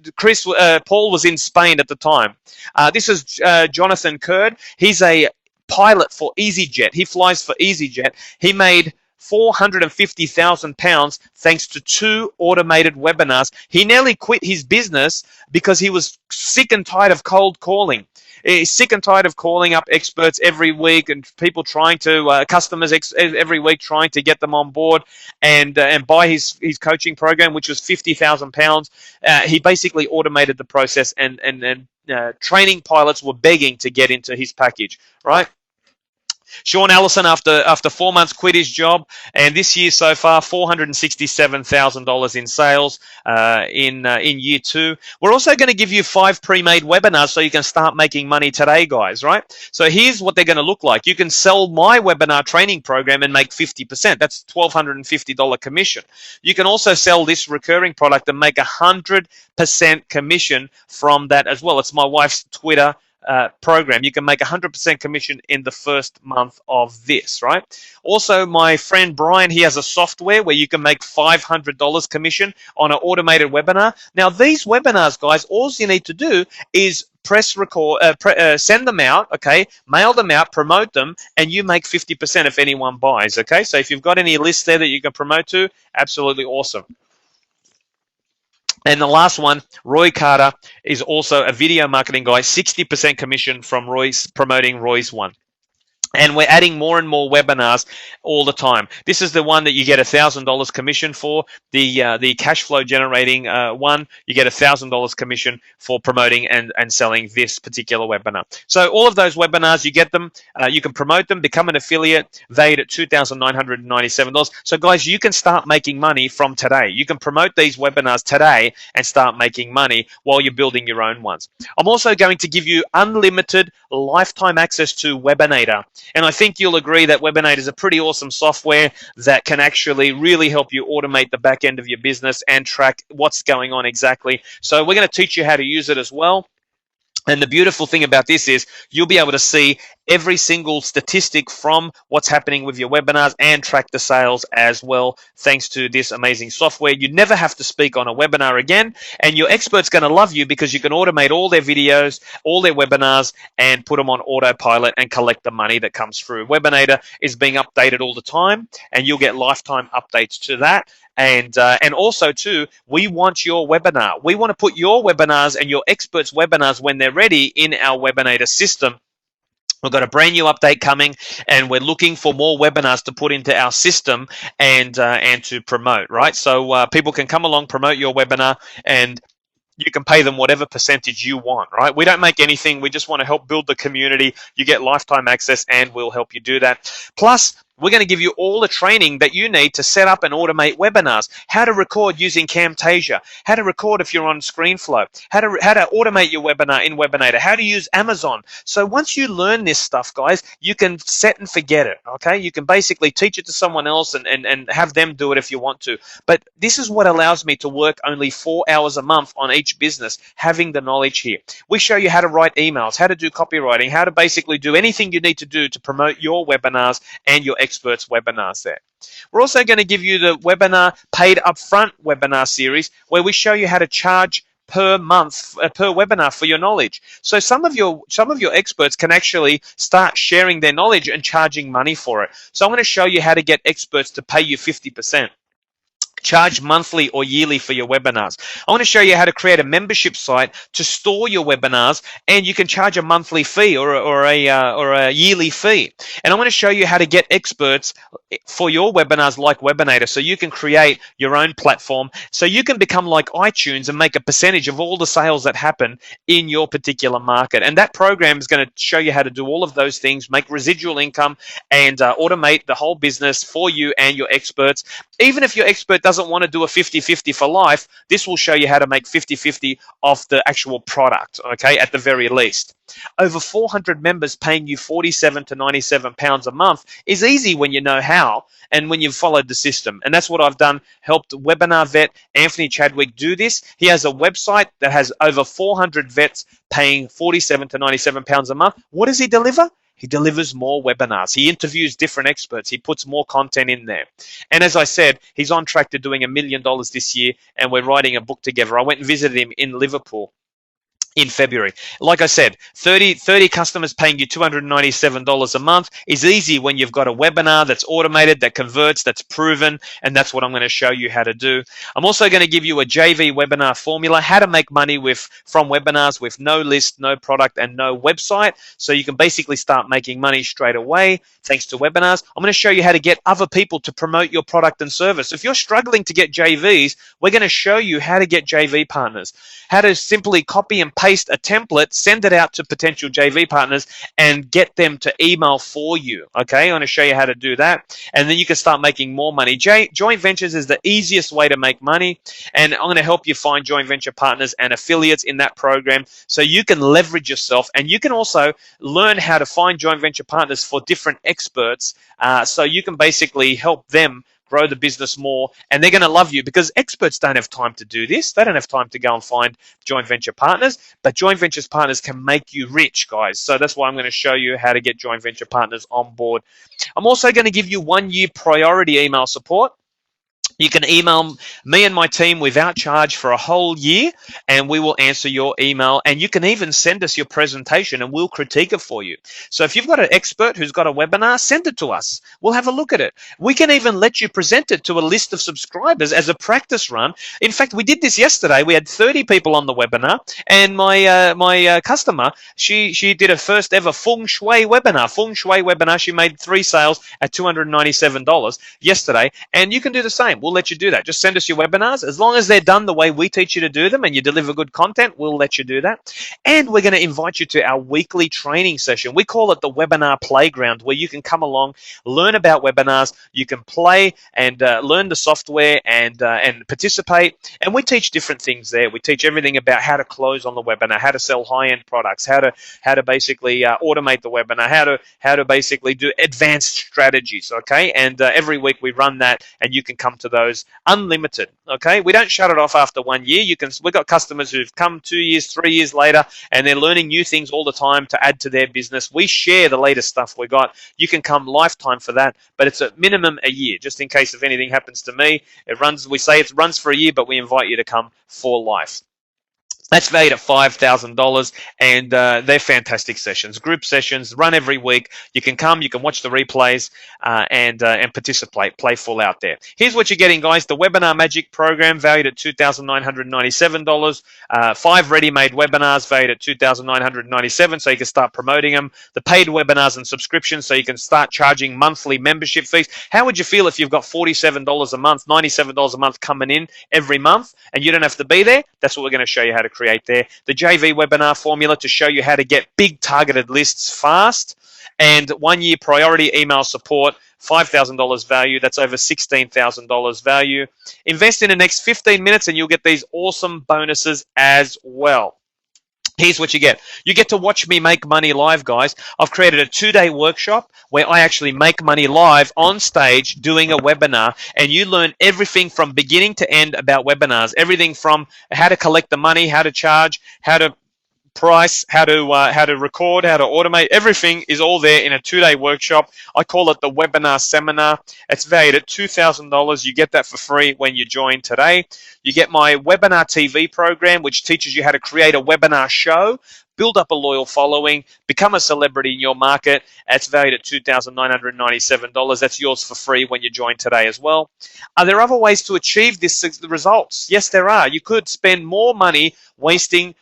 Paul was in Spain at the time. This is Jonathan Kurd. He's a pilot for EasyJet. He flies for EasyJet. He made £450,000 thanks to 2 automated webinars. He nearly quit his business because he was sick and tired of cold calling. He's sick and tired of calling up experts every week and people trying to, customers every week trying to get them on board and buy his coaching program, which was £50,000. He basically automated the process, and training pilots were begging to get into his package, right? Sean Allison, after 4 months, quit his job, and this year so far, $467,000 in sales in year 2. We're also going to give you 5 pre-made webinars so you can start making money today, guys, right? So here's what they're going to look like. You can sell my webinar training program and make 50%. That's $1,250 commission. You can also sell this recurring product and make 100% commission from that as well. It's my wife's Twitter program, you can make 100% commission in the first month of this, right? Also, my friend Brian, he has a software where you can make $500 commission on an automated webinar. Now, these webinars, guys, all you need to do is press record, send them out, okay, mail them out, promote them, and you make 50% if anyone buys, okay? So if you've got any lists there that you can promote to, absolutely awesome. And the last one, Roy Carter is also a video marketing guy, 60% commission from Roy's promoting Roy's one. And we're adding more and more webinars all the time. This is the one that you get $1,000 commission for. The cash flow generating one, you get $1,000 commission for promoting and selling this particular webinar. So all of those webinars, you get them, you can promote them, become an affiliate, valued at $2,997. So guys, you can start making money from today. You can promote these webinars today and start making money while you're building your own ones. I'm also going to give you unlimited lifetime access to Webinator. And I think you'll agree that Webinator is a pretty awesome software that can actually really help you automate the back end of your business and track what's going on exactly. So we're going to teach you how to use it as well. And the beautiful thing about this is you'll be able to see every single statistic from what's happening with your webinars and track the sales as well, thanks to this amazing software. You never have to speak on a webinar again, and your expert's going to love you because you can automate all their videos, all their webinars, and put them on autopilot and collect the money that comes through. Webinator is being updated all the time, and you'll get lifetime updates to that. And also, too, we want your webinar. We want to put your webinars and your experts' webinars when they're ready in our Webinator system. We've got a brand new update coming, and we're looking for more webinars to put into our system and to promote, right? So people can come along, promote your webinar, and you can pay them whatever percentage you want, right? We don't make anything. We just want to help build the community. You get lifetime access, and we'll help you do that. Plus, we're going to give you all the training that you need to set up and automate webinars, how to record using Camtasia, how to record if you're on ScreenFlow, how to automate your webinar in Webinator, how to use Amazon. So once you learn this stuff, guys, you can set and forget it, okay? You can basically teach it to someone else and have them do it if you want to. But this is what allows me to work only 4 hours a month on each business, having the knowledge here. We show you how to write emails, how to do copywriting, how to basically do anything you need to do to promote your webinars and your experts' webinars there. We're also going to give you the webinar paid upfront webinar series where we show you how to charge per month, per webinar for your knowledge. So some of your experts can actually start sharing their knowledge and charging money for it. So I'm going to show you how to get experts to pay you 50%. Charge monthly or yearly for your webinars. I want to show you how to create a membership site to store your webinars, and you can charge a monthly fee or a yearly fee. And I want to show you how to get experts for your webinars like Webinator, so you can create your own platform, so you can become like iTunes and make a percentage of all the sales that happen in your particular market. And that program is going to show you how to do all of those things, make residual income, and automate the whole business for you and your experts. Even if your expert doesn't want to do a 50-50 for life, this will show you how to make 50-50 off the actual product, okay, at the very least. Over 400 members paying you £47 to £97 a month is easy when you know how and when you've followed the system. And that's what I've done, helped webinar vet Anthony Chadwick do this. He has a website that has over 400 vets paying £47 to £97 a month. What does he deliver? He delivers more webinars. He interviews different experts. He puts more content in there. And as I said, he's on track to doing $1 million this year, and we're writing a book together. I went and visited him in Liverpool in February. Like I said, 30 customers paying you $297 a month is easy when you've got a webinar that's automated, that converts, that's proven, and that's what I'm going to show you how to do. I'm also going to give you a JV webinar formula, how to make money from webinars with no list, no product, and no website, so you can basically start making money straight away thanks to webinars. I'm going to show you how to get other people to promote your product and service. If you're struggling to get JVs, we're going to show you how to get JV partners, how to simply copy and paste a template, send it out to potential JV partners, and get them to email for you. Okay, I'm going to show you how to do that, and then you can start making more money. Joint ventures is the easiest way to make money, and I'm going to help you find joint venture partners and affiliates in that program so you can leverage yourself, and you can also learn how to find joint venture partners for different experts, so you can basically help them grow the business more, and they're going to love you because experts don't have time to do this. They don't have time to go and find joint venture partners, but joint venture partners can make you rich, guys. So that's why I'm going to show you how to get joint venture partners on board. I'm also going to give you 1 year priority email support. You can email me and my team without charge for a whole year, and we will answer your email. And you can even send us your presentation, and we'll critique it for you. So if you've got an expert who's got a webinar, send it to us. We'll have a look at it. We can even let you present it to a list of subscribers as a practice run. In fact, we did this yesterday. We had 30 people on the webinar, and my customer, she did her first ever feng shui webinar. She made 3 sales at $297 yesterday, and you can do the same. We'll let you do that. Just send us your webinars. As long as they're done the way we teach you to do them and you deliver good content, we'll let you do that. And we're going to invite you to our weekly training session. We call it the Webinar Playground, where you can come along, learn about webinars, you can play and learn the software and participate. And we teach different things there. We teach everything about how to close on the webinar, how to sell high-end products, how to basically automate the webinar, how to basically do advanced strategies, okay? And every week we run that, and you can come to those unlimited, okay? We don't shut it off after 1 year. We've got customers who've come 2 years, 3 years later, and they're learning new things all the time to add to their business. We share the latest stuff we got. You can come lifetime for that, but it's a minimum a year, just in case if anything happens to me. We say it runs for a year, but we invite you to come for life. That's valued at $5,000, and they're fantastic sessions, group sessions, run every week. You can come, you can watch the replays, and participate, play full out there. Here's what you're getting, guys. The Webinar Magic program valued at $2,997. 5 ready-made webinars valued at $2,997, so you can start promoting them. The paid webinars and subscriptions, so you can start charging monthly membership fees. How would you feel if you've got $47 a month, $97 a month coming in every month, and you don't have to be there? That's what we're going to show you how to create there. The JV webinar formula to show you how to get big targeted lists fast, and 1 year priority email support, $5,000 value. That's over $16,000 value. Invest in the next 15 minutes and you'll get these awesome bonuses as well. Here's what you get. You get to watch me make money live, guys. I've created a 2-day workshop where I actually make money live on stage doing a webinar, and you learn everything from beginning to end about webinars. Everything from how to collect the money, how to charge, how to price, how to record, how to automate. Everything is all there in a 2-day workshop. I call it the Webinar Seminar. It's valued at $2,000. You get that for free when you join today. You get my Webinar TV program, which teaches you how to create a webinar show, build up a loyal following, become a celebrity in your market. It's valued at $2,997. That's yours for free when you join today as well. Are there other ways to achieve the results? Yes, there are. You could spend more money wasting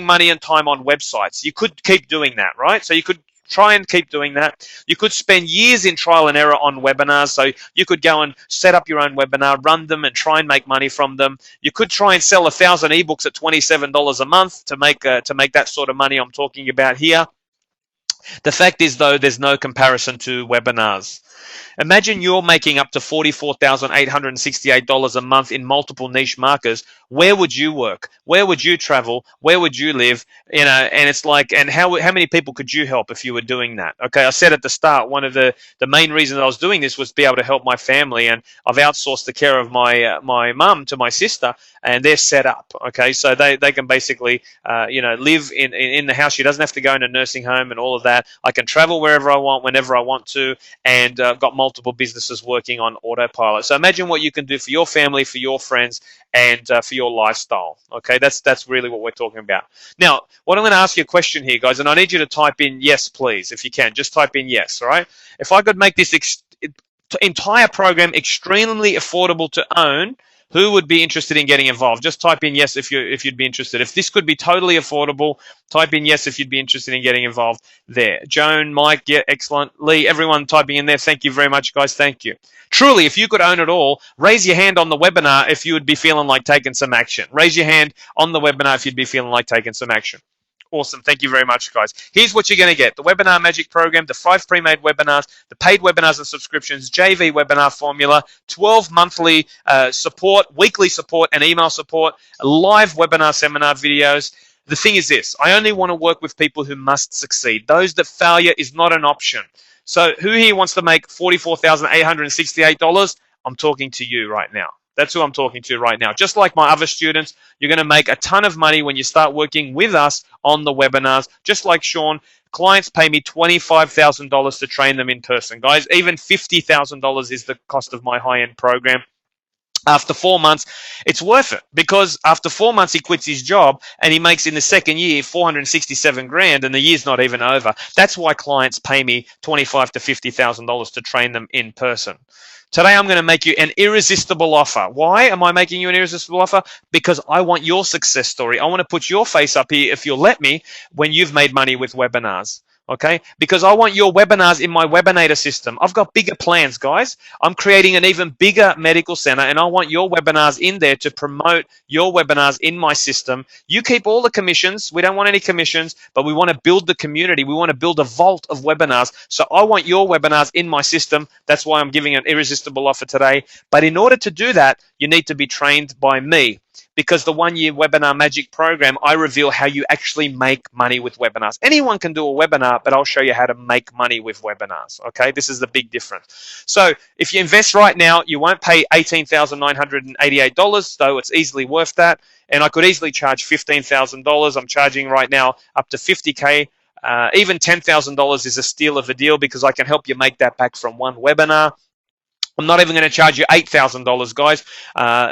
money and time on websites. You could keep doing that, right? So you could try and keep doing that. You could spend years in trial and error on webinars. So you could go and set up your own webinar, run them, and try and make money from them. You could try and sell 1,000 ebooks at $27 a month to make that sort of money I'm talking about here. The fact is, though, there's no comparison to webinars. Imagine you're making up to $44,868 a month in multiple niche markets. Where would you work? Where would you travel? Where would you live? And it's like, and how many people could you help if you were doing that? Okay, I said at the start, one of the main reasons I was doing this was to be able to help my family, and I've outsourced the care of my mum to my sister, and they're set up. Okay, so they can basically live in the house. She doesn't have to go in a nursing home and all of that. I can travel wherever I want, whenever I want to, and I've got multiple businesses working on autopilot. So imagine what you can do for your family, for your friends, and for your lifestyle. Okay, that's really what we're talking about. Now, what I'm going to ask you a question here, guys, and I need you to type in yes, please, if you can. Just type in yes, all right? If I could make this entire program extremely affordable to own, who would be interested in getting involved? Just type in yes if you'd be interested. If this could be totally affordable, type in yes if you'd be interested in getting involved there. Joan, Mike, yeah, excellent. Lee, everyone typing in there. Thank you very much, guys. Thank you. Truly, if you could own it all, raise your hand on the webinar if you would be feeling like taking some action. Raise your hand on the webinar if you'd be feeling like taking some action. Awesome. Thank you very much, guys. Here's what you're going to get. The Webinar Magic program, the 5 pre-made webinars, the paid webinars and subscriptions, JV webinar formula, 12 monthly support, weekly support and email support, live webinar seminar videos. The thing is this, I only want to work with people who must succeed. Those that failure is not an option. So who here wants to make $44,868? I'm talking to you right now. That's who I'm talking to right now. Just like my other students, you're going to make a ton of money when you start working with us on the webinars. Just like Sean, clients pay me $25,000 to train them in person. Guys, even $50,000 is the cost of my high-end program. After 4 months, it's worth it, because after 4 months he quits his job and he makes in the second year 467 grand, and the year's not even over. That's why clients pay me $25,000 to $50,000 to train them in person. Today I'm going to make you an irresistible offer. Why am I making you an irresistible offer? Because I want your success story. I want to put your face up here, if you'll let me, when you've made money with webinars. Okay, because I want your webinars in my Webinator system. I've got bigger plans, guys. I'm creating an even bigger medical center, and I want your webinars in there to promote your webinars in my system. You keep all the commissions. We don't want any commissions, but we want to build the community. We want to build a vault of webinars. So I want your webinars in my system. That's why I'm giving an irresistible offer today. But in order to do that, you need to be trained by me. Because the 1-year Webinar Magic program, I reveal how you actually make money with webinars. Anyone can do a webinar, but I'll show you how to make money with webinars. Okay, this is the big difference. So if you invest right now, you won't pay $18,988, though it's easily worth that. And I could easily charge $15,000. I'm charging right now up to $50K. Even $10,000 is a steal of a deal, because I can help you make that back from one webinar. I'm not even going to charge you $8,000, guys,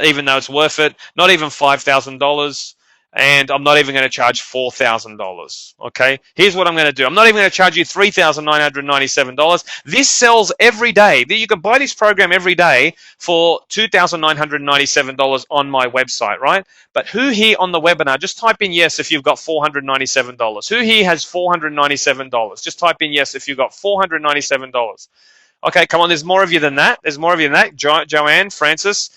even though it's worth it. Not even $5,000. And I'm not even going to charge $4,000. Okay? Here's what I'm going to do. I'm not even going to charge you $3,997. This sells every day. You can buy this program every day for $2,997 on my website, right? But who here on the webinar, just type in yes if you've got $497. Who here has $497? Just type in yes if you've got $497. Okay, come on, there's more of you than that. There's more of you than that. Joanne, Francis,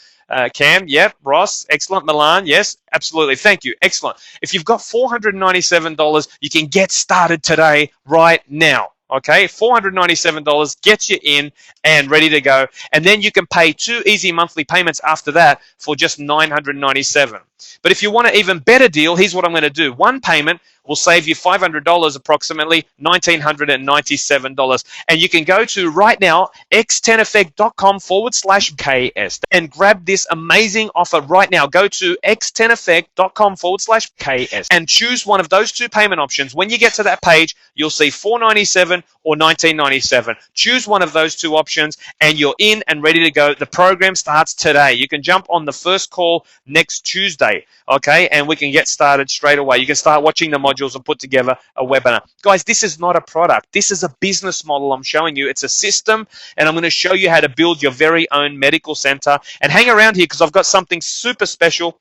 Cam, yep, Ross, excellent. Milan, yes, absolutely. Thank you, excellent. If you've got $497, you can get started today, right now. Okay, $497 gets you in and ready to go. And then you can pay 2 easy monthly payments after that for just $997. But if you want an even better deal, here's what I'm going to do. One payment will save you $500, approximately $1,997. And you can go to right now, x10effect.com/KS and grab this amazing offer right now. Go to x10effect.com/KS and choose one of those two payment options. When you get to that page, you'll see $497 or $1997. Choose one of those two options and you're in and ready to go. The program starts today. You can jump on the first call next Tuesday, okay? And we can get started straight away. You can start watching the modules and put together a webinar. Guys, this is not a product. This is a business model I'm showing you. It's a system, and I'm going to show you how to build your very own medical center. And hang around here because I've got something super special.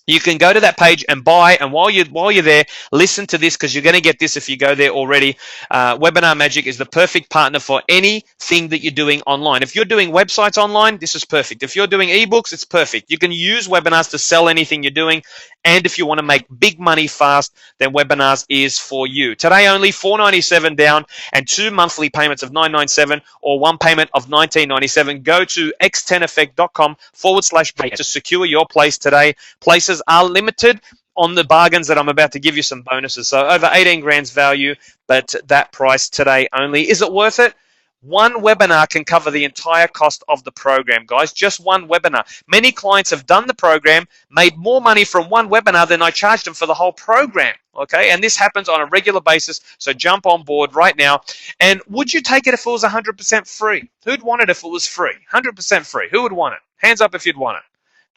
You can go to that page and buy, and while you're there, listen to this, because you're going to get this if you go there already. Webinar Magic is the perfect partner for anything that you're doing online. If you're doing websites online, this is perfect. If you're doing ebooks, it's perfect. You can use webinars to sell anything you're doing. And if you want to make big money fast, then webinars is for you. Today only $497 down and 2 monthly payments of $997 or one payment of $1997. Go to x10effect.com/pay to secure your place today. Places are limited on the bargains that I'm about to give you some bonuses. So over 18 grand's value, but that price today only. Is it worth it? One webinar can cover the entire cost of the program, guys. Just one webinar. Many clients have done the program, made more money from one webinar than I charged them for the whole program. Okay, and this happens on a regular basis, so jump on board right now. And would you take it if it was 100% free? Who'd want it if it was free? 100% free. Who would want it? Hands up if you'd want it.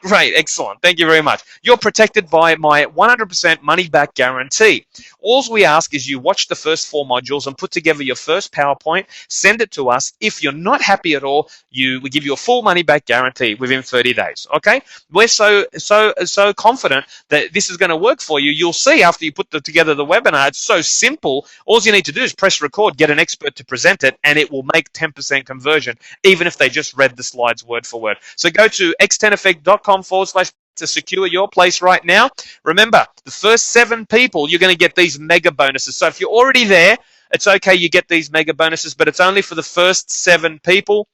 Great, excellent. Thank you very much. You're protected by my 100% money-back guarantee. All we ask is you watch the first 4 modules and put together your first PowerPoint, send it to us. If you're not happy at all, we give you a full money-back guarantee within 30 days, okay? We're so confident that this is going to work for you. You'll see after you put together the webinar, it's so simple. All you need to do is press record, get an expert to present it, and it will make 10% conversion, even if they just read the slides word for word. So go to x10effect.com/to secure your place right now. Remember, the first 7 people, you're going to get these mega bonuses. So if you're already there, it's okay, you get these mega bonuses, but it's only for the first 7 people.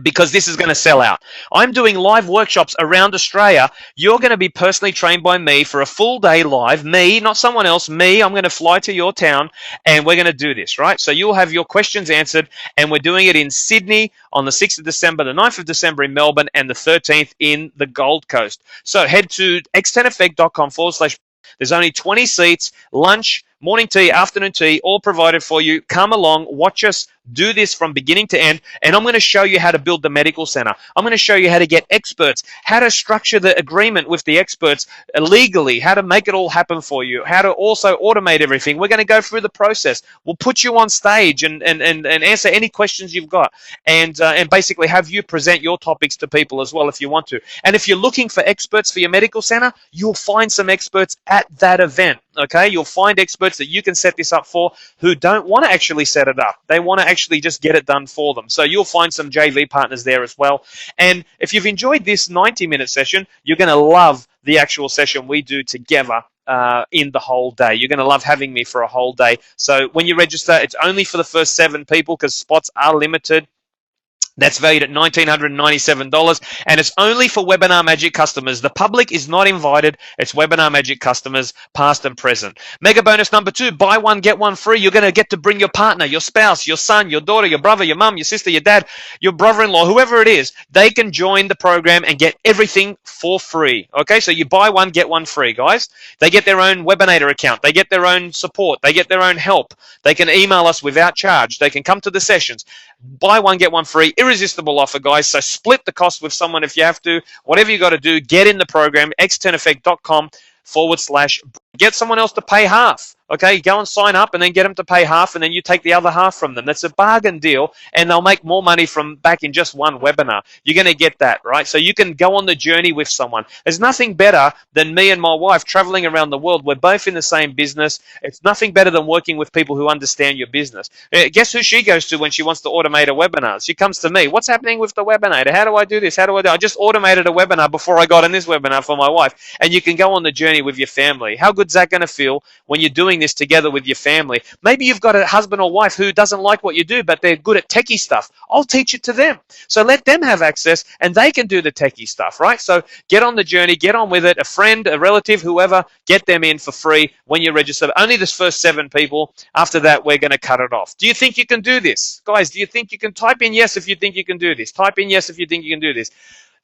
because this is going to sell out. I'm doing live workshops around Australia. You're going to be personally trained by me for a full day live. Me, not someone else, me. I'm going to fly to your town and we're going to do this, right? So you'll have your questions answered, and we're doing it in Sydney on the 6th of December, the 9th of December in Melbourne, and the 13th in the Gold Coast. So head to x10effect.com/. There's only 20 seats, lunch, morning tea, afternoon tea, all provided for you. Come along, watch us do this from beginning to end, and I'm going to show you how to build the medical center. I'm going to show you how to get experts, how to structure the agreement with the experts legally, how to make it all happen for you, how to also automate everything. We're going to go through the process. We'll put you on stage and answer any questions you've got, and basically have you present your topics to people as well if you want to. And if you're looking for experts for your medical center, you'll find some experts at that event. Okay, you'll find experts that you can set this up for who don't want to actually set it up. They want to actually just get it done for them. So you'll find some JV partners there as well. And if you've enjoyed this 90-minute session, you're going to love the actual session we do together in the whole day. You're going to love having me for a whole day. So when you register, it's only for the first 7 people because spots are limited. That's valued at $1,997, and it's only for Webinar Magic customers. The public is not invited. It's Webinar Magic customers, past and present. Mega bonus number 2, buy one, get one free. You're going to get to bring your partner, your spouse, your son, your daughter, your brother, your mum, your sister, your dad, your brother-in-law, whoever it is. They can join the program and get everything for free. Okay, so you buy one, get one free, guys. They get their own Webinator account. They get their own support. They get their own help. They can email us without charge. They can come to the sessions. Buy one, get one free. Irresistible offer, guys. So split the cost with someone if you have to. Whatever you got to do, get in the program, x10effect.com/. Get someone else to pay half. Okay, go and sign up and then get them to pay half, and then you take the other half from them. That's a bargain deal, and they'll make more money from back in just one webinar. You're going to get that, right? So you can go on the journey with someone. There's nothing better than me and my wife traveling around the world. We're both in the same business. It's nothing better than working with people who understand your business. Guess who she goes to when she wants to automate a webinar? She comes to me. What's happening with the webinar? How do I do this? How do I do it? I just automated a webinar before I got on this webinar for my wife. And you can go on the journey with your family. How good's that going to feel when you're doing this together with your family? Maybe you've got a husband or wife who doesn't like what you do, but they're good at techie stuff. I'll teach it to them. So let them have access and they can do the techie stuff, right? So get on the journey, get on with it. A friend, a relative, whoever, get them in for free when you register. Only this first 7 people. After that, we're going to cut it off. Do you think you can do this? Guys, do you think you can? Type in yes if you think you can do this. Type in yes if you think you can do this.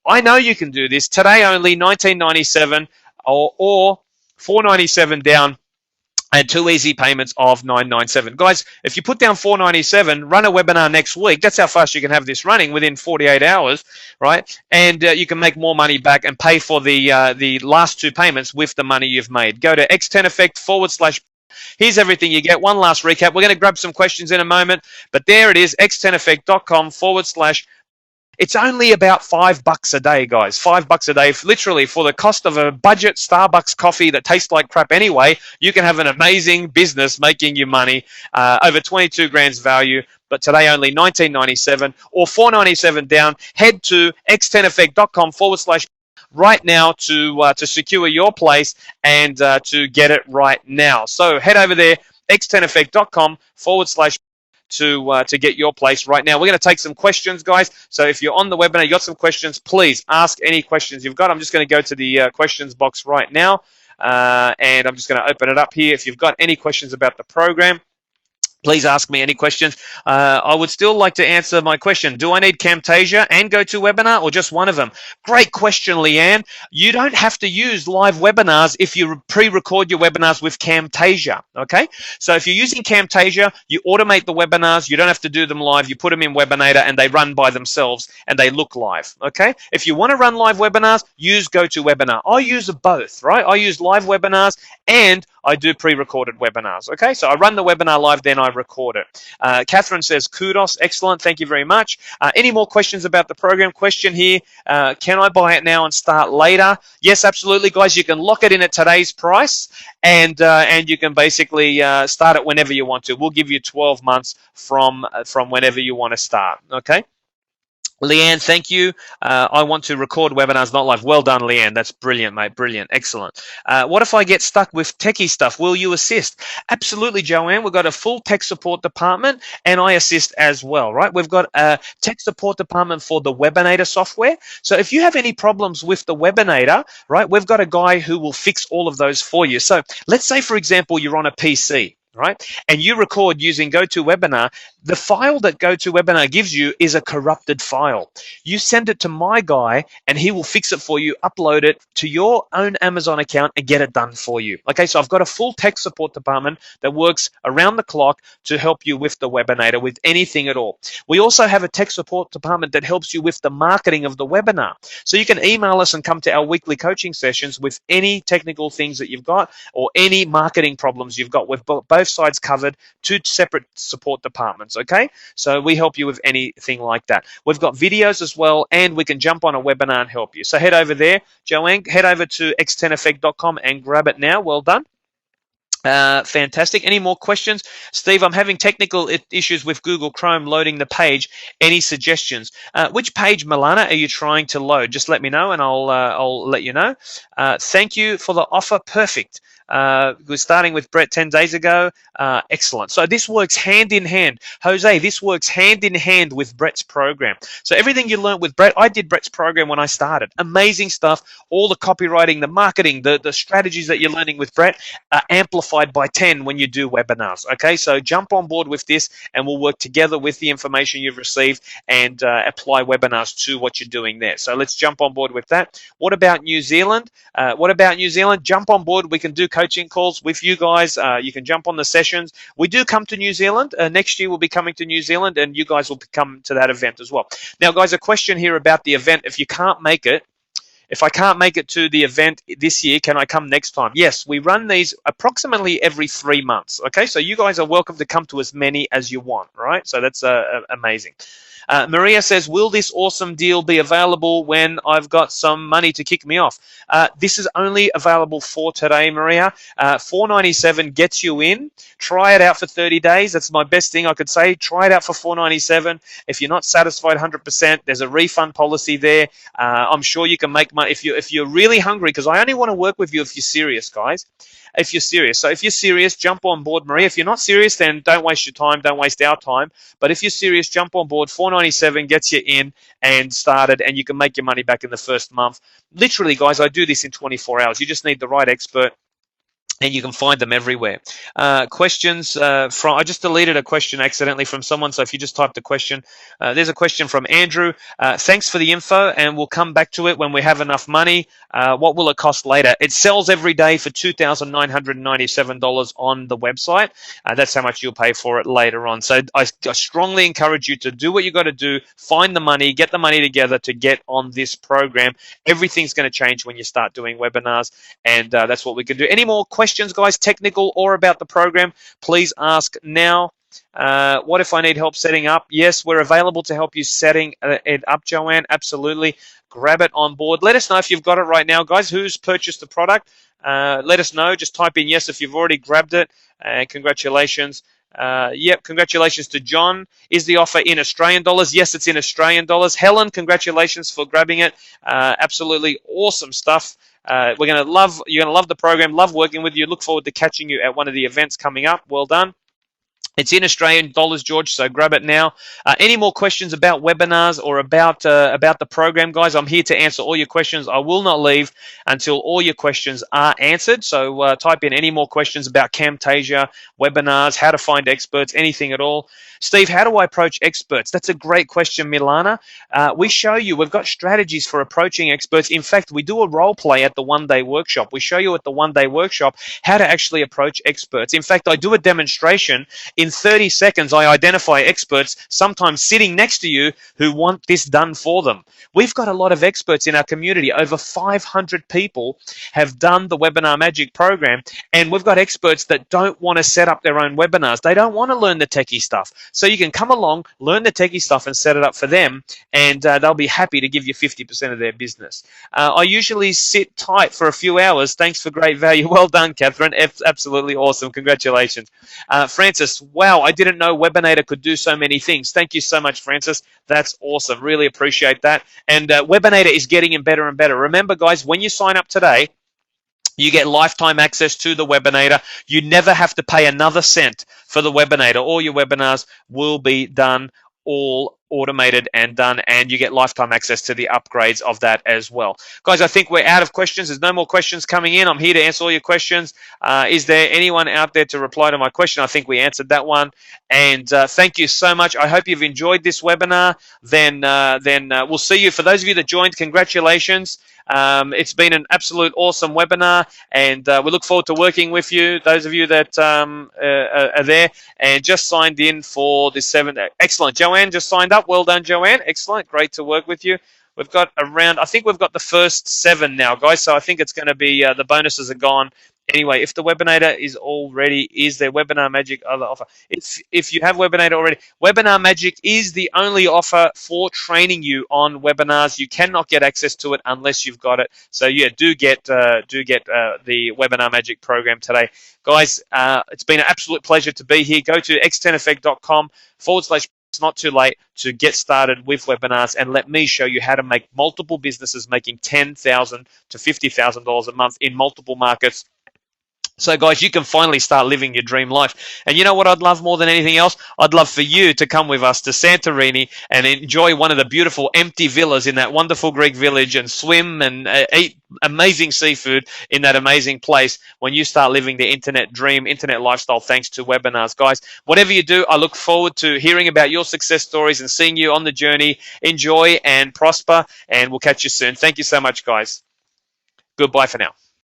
I know you can do this. Today only $19.97 or $4.97 down, and 2 easy payments of $9.97. Guys, if you put down $4.97, run a webinar next week. That's how fast you can have this running within 48 hours, right? And you can make more money back and pay for the last 2 payments with the money you've made. Go to x10effect/. Here's everything you get. One last recap. We're going to grab some questions in a moment, but there it is, x10effect.com/. It's only about $5 a day, guys. $5 a day, literally, for the cost of a budget Starbucks coffee that tastes like crap anyway. You can have an amazing business making you money, over 22 grand's value. But today only $19.97 or $4.97 down. Head to x10effect.com/. right now to secure your place and to get it right now. So head over there, x10effect.com/. To get your place right now. We're going to take some questions, guys. So if you're on the webinar, you got some questions, please ask any questions you've got. I'm just going to go to the questions box right now, and I'm just going to open it up here. If you've got any questions about the program, please ask me any questions. I would still like to answer my question. Do I need Camtasia and GoToWebinar or just one of them? Great question, Leanne. You don't have to use live webinars if you pre-record your webinars with Camtasia, okay? So if you're using Camtasia, you automate the webinars. You don't have to do them live. You put them in Webinator and they run by themselves and they look live, okay? If you want to run live webinars, use GoToWebinar. I use both, right? I use live webinars and I do pre-recorded webinars, okay? So I run the webinar live, then I record it. Catherine says, kudos, excellent, thank you very much. Any more questions about the program? Question here, can I buy it now and start later? Yes, absolutely, guys. You can lock it in at today's price, and you can basically start it whenever you want to. We'll give you 12 months from whenever you want to start, okay? Leanne, thank you. I want to record webinars, not live. Well done, Leanne. That's brilliant, mate. Brilliant. Excellent. What if I get stuck with techie stuff? Will you assist? Absolutely, Joanne. We've got a full tech support department, and I assist as well, right? We've got a tech support department for the Webinator software. So if you have any problems with the Webinator, right, we've got a guy who will fix all of those for you. So let's say, for example, you're on a PC, right? And you record using GoToWebinar. The file that GoToWebinar gives you is a corrupted file. You send it to my guy and he will fix it for you, upload it to your own Amazon account and get it done for you. Okay, so I've got a full tech support department that works around the clock to help you with the Webinator, with anything at all. We also have a tech support department that helps you with the marketing of the webinar. So you can email us and come to our weekly coaching sessions with any technical things that you've got or any marketing problems you've got. We've both sides covered, two separate support departments. Okay, so we help you with anything like that. We've got videos as well, and we can jump on a webinar and help you. So head over there, Joanne, head over to x10effect.com and grab it now. Well done. Fantastic. Any more questions? Steve, I'm having technical issues with Google Chrome loading the page. Any suggestions? Which page, Milana, are you trying to load? Just let me know and I'll let you know. Thank you for the offer. Perfect. We're starting with Brett 10 days ago. Excellent. So this works hand in hand. Jose, this works hand in hand with Brett's program. So everything you learned with Brett, I did Brett's program when I started. Amazing stuff. All the copywriting, the marketing, the strategies that you're learning with Brett are amplified by 10 when you do webinars. Okay, so jump on board with this and we'll work together with the information you've received and apply webinars to what you're doing there. So let's jump on board with that. What about New Zealand? Jump on board. We can do coaching calls with you guys. You can jump on the sessions. We do come to New Zealand. Next year we'll be coming to New Zealand and you guys will come to that event as well. Now, guys, a question here about the event. If I can't make it to the event this year, can I come next time? Yes, we run these approximately every 3 months. Okay, so you guys are welcome to come to as many as you want, right? So that's amazing. Maria says, will this awesome deal be available when I've got some money to kick me off? This is only available for today, Maria. $4.97 gets you in. Try it out for 30 days. That's my best thing I could say. Try it out for $4.97. If you're not satisfied 100%, there's a refund policy there. I'm sure you can make money if you're really hungry, because I only want to work with you if you're serious, guys. If you're serious. So if you're serious, jump on board, Maria. If you're not serious, then don't waste your time. Don't waste our time. But if you're serious, jump on board. $4.97 gets you in and started, and you can make your money back in the first month. Literally, guys, I do this in 24 hours. You just need the right expert, and you can find them everywhere. Questions from, I just deleted a question accidentally from someone, so if you just type the question, there's a question from Andrew. Thanks for the info, and we'll come back to it when we have enough money. What will it cost later? It sells every day for $2,997 on the website. That's how much you'll pay for it later on. So I strongly encourage you to do what you got to do, find the money, get the money together to get on this program. Everything's going to change when you start doing webinars, and that's what we can do. Any more questions, guys, technical or about the program, please ask now. What if I need help setting up? Yes, we're available to help you setting it up, Joanne. Absolutely. Grab it on board. Let us know if you've got it right now, guys. Who's purchased the product? Let us know. Just type in yes if you've already grabbed it. And congratulations. Yep, congratulations to John. Is the offer in Australian dollars? Yes, it's in Australian dollars. Helen, congratulations for grabbing it. Absolutely awesome stuff. You're gonna love the program, love working with you. Look forward to catching you at one of the events coming up. Well done. It's in Australian dollars, George, so grab it now. Any more questions about webinars or about the program, guys? I'm here to answer all your questions. I will not leave until all your questions are answered. So type in any more questions about Camtasia, webinars, how to find experts, anything at all. Steve, how do I approach experts? That's a great question, Milana. We show you, we've got strategies for approaching experts. In fact, we do a role play at the one-day workshop. We show you at the one-day workshop how to actually approach experts. In fact, I do a demonstration. In 30 seconds, I identify experts, sometimes sitting next to you, who want this done for them. We've got a lot of experts in our community. Over 500 people have done the Webinar Magic program, and we've got experts that don't want to set up their own webinars. They don't want to learn the techie stuff. So you can come along, learn the techie stuff, and set it up for them, and they'll be happy to give you 50% of their business. I usually sit tight for a few hours. Thanks for great value. Well done, Catherine. Absolutely awesome. Congratulations. Francis, wow, I didn't know Webinator could do so many things. Thank you so much, Francis. That's awesome. Really appreciate that. And Webinator is getting better and better. Remember, guys, when you sign up today, you get lifetime access to the Webinator. You never have to pay another cent for the Webinator. All your webinars will be done, all automated and done, and you get lifetime access to the upgrades of that as well. Guys, I think we're out of questions. There's no more questions coming in. I'm here to answer all your questions. Is there anyone out there to reply to my question? I think we answered that one. And thank you so much. I hope you've enjoyed this webinar. Then we'll see you. For those of you that joined, congratulations. It's been an absolute awesome webinar, and we look forward to working with you. Those of you that are there and just signed in for this 7. Excellent. Joanne just signed up. Well done, Joanne. Excellent. Great to work with you. We've got around, I think we've got the first 7 now, guys. So I think it's going to be, the bonuses are gone. Anyway, if the Webinator is there Webinar Magic other offer? If you have Webinator already, Webinar Magic is the only offer for training you on webinars. You cannot get access to it unless you've got it. So yeah, do get the Webinar Magic program today, guys. It's been an absolute pleasure to be here. Go to x10effect.com/ it's not too late to get started with webinars, and let me show you how to make multiple businesses making $10,000 to $50,000 a month in multiple markets. So guys, you can finally start living your dream life. And you know what I'd love more than anything else? I'd love for you to come with us to Santorini and enjoy one of the beautiful empty villas in that wonderful Greek village, and swim and eat amazing seafood in that amazing place when you start living the internet dream, internet lifestyle, thanks to webinars. Guys, whatever you do, I look forward to hearing about your success stories and seeing you on the journey. Enjoy and prosper, and we'll catch you soon. Thank you so much, guys. Goodbye for now.